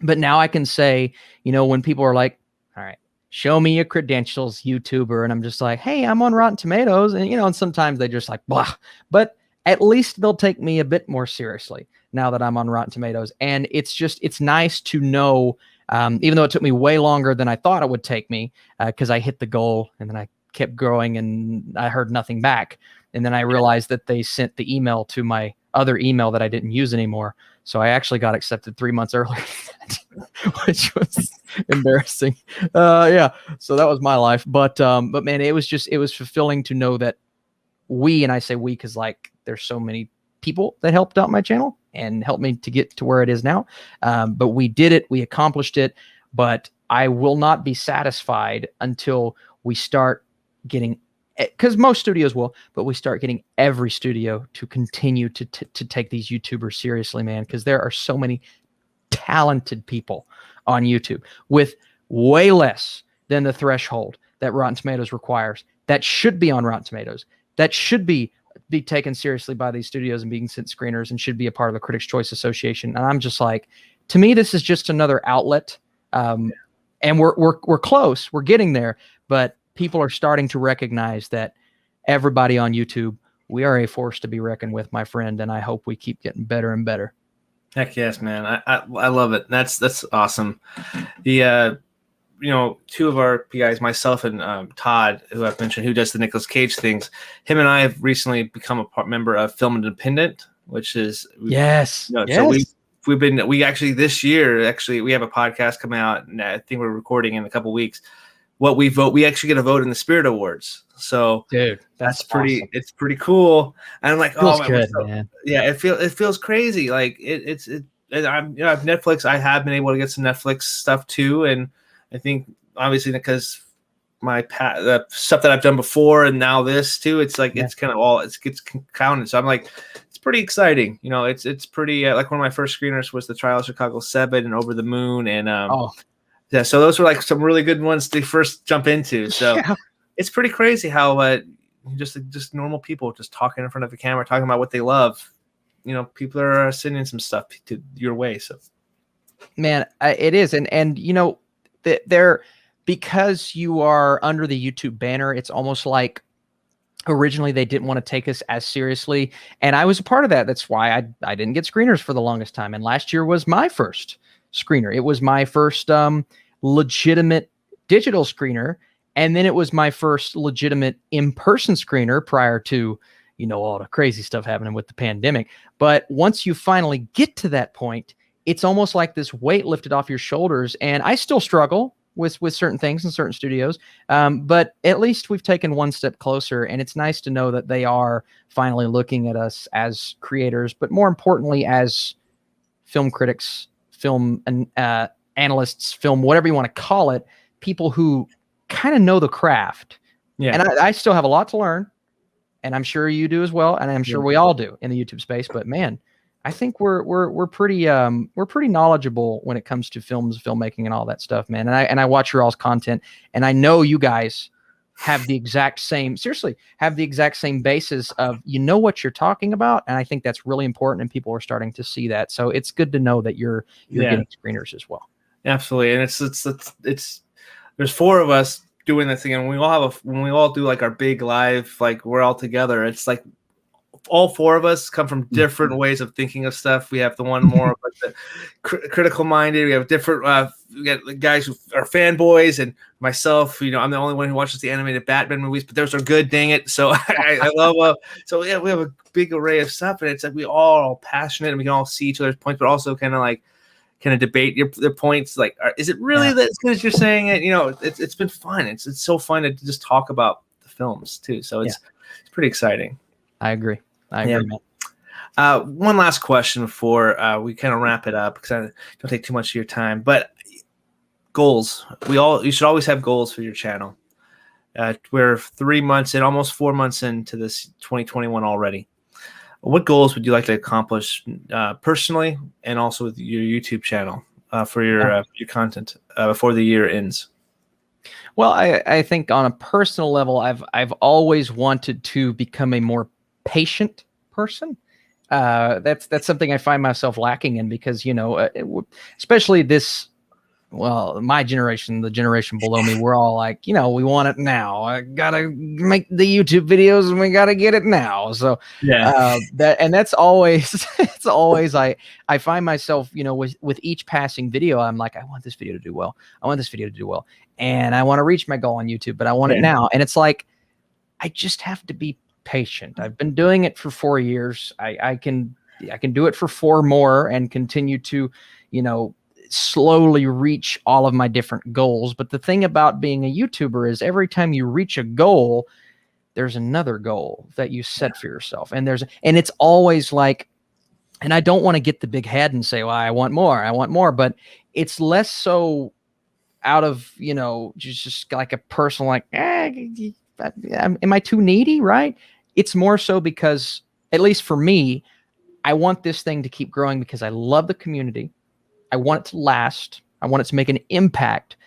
But now I can say, you know, when people are like, all right, show me your credentials, YouTuber. And I'm just like, hey, I'm on Rotten Tomatoes. And, you know, and sometimes they just like, blah. But at least they'll take me a bit more seriously now that I'm on Rotten Tomatoes. And it's nice to know, even though it took me way longer than I thought it would take me, because I hit the goal and then I kept growing and I heard nothing back. And then I realized that they sent the email to my other email that I didn't use anymore. So I actually got accepted 3 months earlier, which was embarrassing. Yeah. So that was my life. But man, it was fulfilling to know that and I say we, cause like there's so many people that helped out my channel and helped me to get to where it is now. But we did it, we accomplished it, but I will not be satisfied until we start getting, because most studios will, but we start getting every studio to continue to take these YouTubers seriously, man, because there are so many talented people on YouTube with way less than the threshold that Rotten Tomatoes requires, that should be on Rotten Tomatoes, that should be taken seriously by these studios and being sent screeners and should be a part of the Critics' Choice Association. And I'm just like, to me, this is just another outlet. And we're close, we're getting there, but people are starting to recognize that everybody on YouTube, we are a force to be reckoned with, my friend. And I hope we keep getting better and better. Heck yes, man. I love it. That's awesome. The, two of our guys, myself and Todd, who I've mentioned, who does the Nicolas Cage things, him and I have recently become a member of Film Independent, which is yes. So we actually this year, we have a podcast coming out, and I think we're recording in a couple weeks. What we vote, we actually get a vote in the Spirit Awards. So, dude, that's pretty. Awesome. It's pretty cool. And I'm like, feels good, man. Yeah, it feels crazy. Like I have Netflix. I have been able to get some Netflix stuff too, and I think obviously because the stuff that I've done before and now this too, it's like it's kind of all it gets counted. So I'm like, it's pretty exciting. It's pretty like one of my first screeners was the Trial of Chicago 7 and Over the Moon, and yeah, so those were like some really good ones to first jump into. So it's pretty crazy how just normal people just talking in front of the camera, talking about what they love. People are sending some stuff to your way. So, man, it is, and they're because you are under the YouTube banner. It's almost like originally they didn't want to take us as seriously, and I was a part of that. That's why I didn't get screeners for the longest time. And last year was my first screener. It was my first legitimate digital screener, and then it was my first legitimate in-person screener prior to all the crazy stuff happening with the pandemic. But once you finally get to that point, it's almost like this weight lifted off your shoulders. And I still struggle with certain things in certain studios, but at least we've taken one step closer, and it's nice to know that they are finally looking at us as creators, but more importantly as film critics, film analysts, film, whatever you want to call it, people who kind of know the craft. Yeah. And I still have a lot to learn, and I'm sure you do as well, and I'm sure we all do in the YouTube space. But man, I think we're pretty knowledgeable when it comes to filmmaking, and all that stuff, man. And I watch your all's content, and I know you guys have the exact same basis of what you're talking about, and I think that's really important, and people are starting to see that. So it's good to know that you're getting screeners as well. Absolutely, and it's there's 4 of us doing this thing, and when we all do like our big live, like we're all together. It's like all 4 of us come from different ways of thinking of stuff. We have the one more like the critical minded. We have different. We got guys who are fanboys, and myself. I'm the only one who watches the animated Batman movies, but those are good. Dang it! So I love. So yeah, we have a big array of stuff, and it's like we all are passionate, and we can all see each other's points, but also kind of debate their points. Like, is it really that as good as you're saying it? It's been fun. It's so fun to just talk about the films too. So it's pretty exciting. I agree, man. One last question before we kind of wrap it up, because I don't take too much of your time. But goals. You should always have goals for your channel. We're 3 months in, almost 4 months into this 2021 already. What goals would you like to accomplish personally, and also with your YouTube channel for your content before the year ends? Well, I think on a personal level, I've always wanted to become a more patient person. That's something I find myself lacking in, because especially this well, my generation, the generation below me, we're all like, we want it now. I gotta make the YouTube videos and we gotta get it now. So that's always, it's always, I find myself, with each passing video, I'm like, I want this video to do well. I want this video to do well. And I want to reach my goal on YouTube, but I want it now. And it's like, I just have to be patient. I've been doing it for 4 years. I can do it for 4 more and continue to, slowly reach all of my different goals. But the thing about being a YouTuber is every time you reach a goal, there's another goal that you set for yourself. And it's always like, and I don't want to get the big head and say, well, I want more, but it's less so out of, just like a personal, like, am I too needy? Right. It's more so because, at least for me, I want this thing to keep growing because I love the community. I want it to last. I want it to make an impact,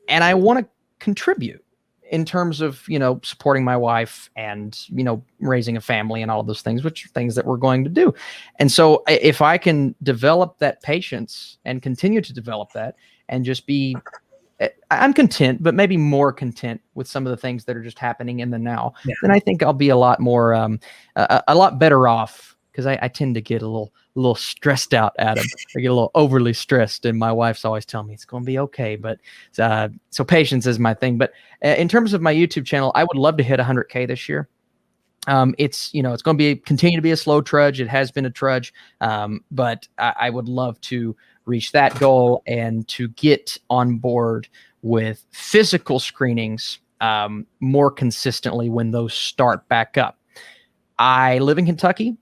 and I want to contribute in terms of, supporting my wife and, raising a family and all of those things, which are things that we're going to do. And so if I can develop that patience and continue to develop that and just be, I'm content, but maybe more content with some of the things that are just happening in the now, then I think I'll be a lot more, a lot better off. Because I tend to get a little stressed out, Adam. I get a little overly stressed, and my wife's always telling me it's going to be okay. But so patience is my thing. But in terms of my YouTube channel, I would love to hit 100K this year. It's it's going to continue to be a slow trudge. It has been a trudge, but I would love to reach that goal and to get on board with physical screenings more consistently when those start back up. I live in Kentucky.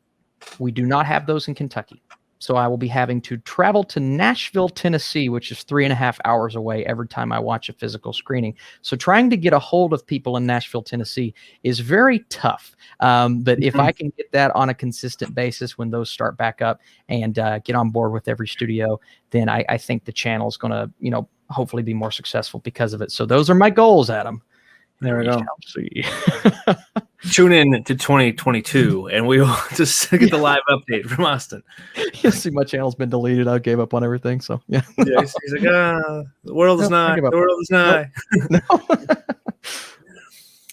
We do not have those in Kentucky. So I will be having to travel to Nashville, Tennessee, which is 3.5 hours away every time I watch a physical screening. So trying to get a hold of people in Nashville, Tennessee is very tough. But if I can get that on a consistent basis when those start back up and get on board with every studio, then I think the channel is going to, hopefully be more successful because of it. So those are my goals, Adam. There we go. Tune in to 2022 and we will just get the live update from Austin. You see, my channel's been deleted. I gave up on everything. So yeah, he's like, the world is nigh. The world is nigh.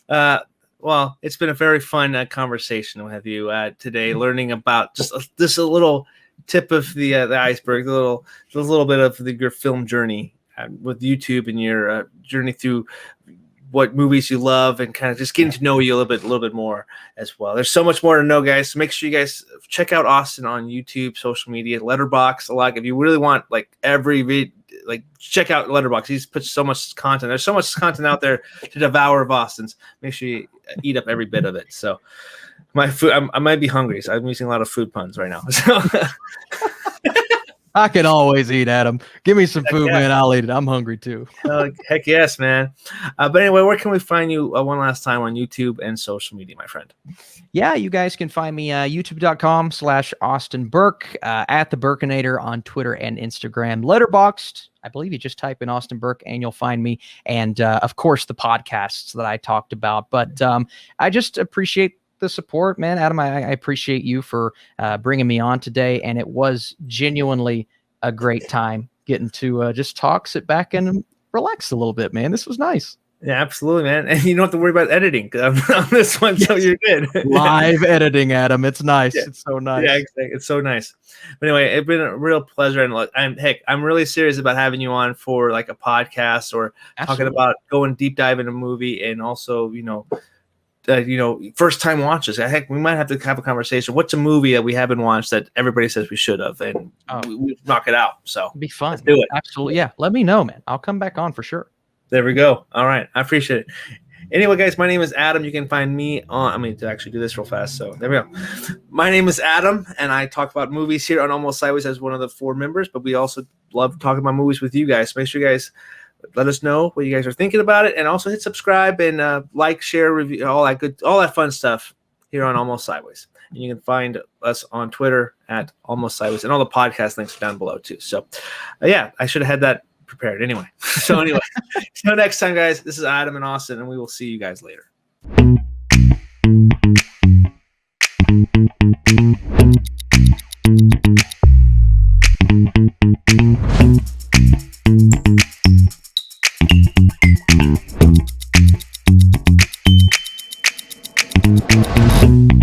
No. Well, it's been a very fun conversation with you today, learning about just a little tip of the iceberg, the little bit of your film journey with YouTube and your journey through what movies you love and kind of just getting to know you a little bit more as well. There's so much more to know, guys. So make sure you guys check out Austin on YouTube, social media, Letterboxd. If you really want every video, check out Letterboxd. He's put so much content. There's so much content out there to devour of Austin's. Make sure you eat up every bit of it. So my food, I might be hungry. So I'm using a lot of food puns right now. So I can always eat, Adam. Give me some food, man. I'll eat it. I'm hungry too. Heck yes, man. But anyway, where can we find you one last time on YouTube and social media, my friend? Yeah, you guys can find me youtube.com/Austin Burke, at the Burkeinator on Twitter and Instagram. Letterboxd, I believe you just type in Austin Burke and you'll find me. And of course, the podcasts that I talked about. But I just appreciate the support, man. Adam, I appreciate you for bringing me on today, and it was genuinely a great time getting to just talk, sit back, and relax a little bit, man. This was nice. Yeah, absolutely, man. And you don't have to worry about editing on this one, so you're good. Live editing, Adam. It's nice. Yeah. It's so nice. Yeah, it's so nice. But anyway, it's been a real pleasure, and look, I'm really serious about having you on for a podcast or talking about going deep dive in a movie, and also first time watches. Heck, we might have to have a conversation. What's a movie that we haven't watched that everybody says we should have, and we knock it out. So it'd be fun. Let's do it. Absolutely. Yeah. Let me know, man. I'll come back on for sure. There we go. All right. I appreciate it. Anyway, guys, my name is Adam. You can find me on, to actually do this real fast. So there we go. My name is Adam, and I talk about movies here on Almost Sideways as one of the 4 members, but we also love talking about movies with you guys. So make sure you guys let us know what you guys are thinking about it, and also hit subscribe and like, share, review, all that fun stuff here on Almost Sideways. And you can find us on Twitter at Almost Sideways, and all the podcast links are down below too. So, yeah, I should have had that prepared anyway. So anyway, until next time, guys. This is Adam and Austin, and we will see you guys later. you.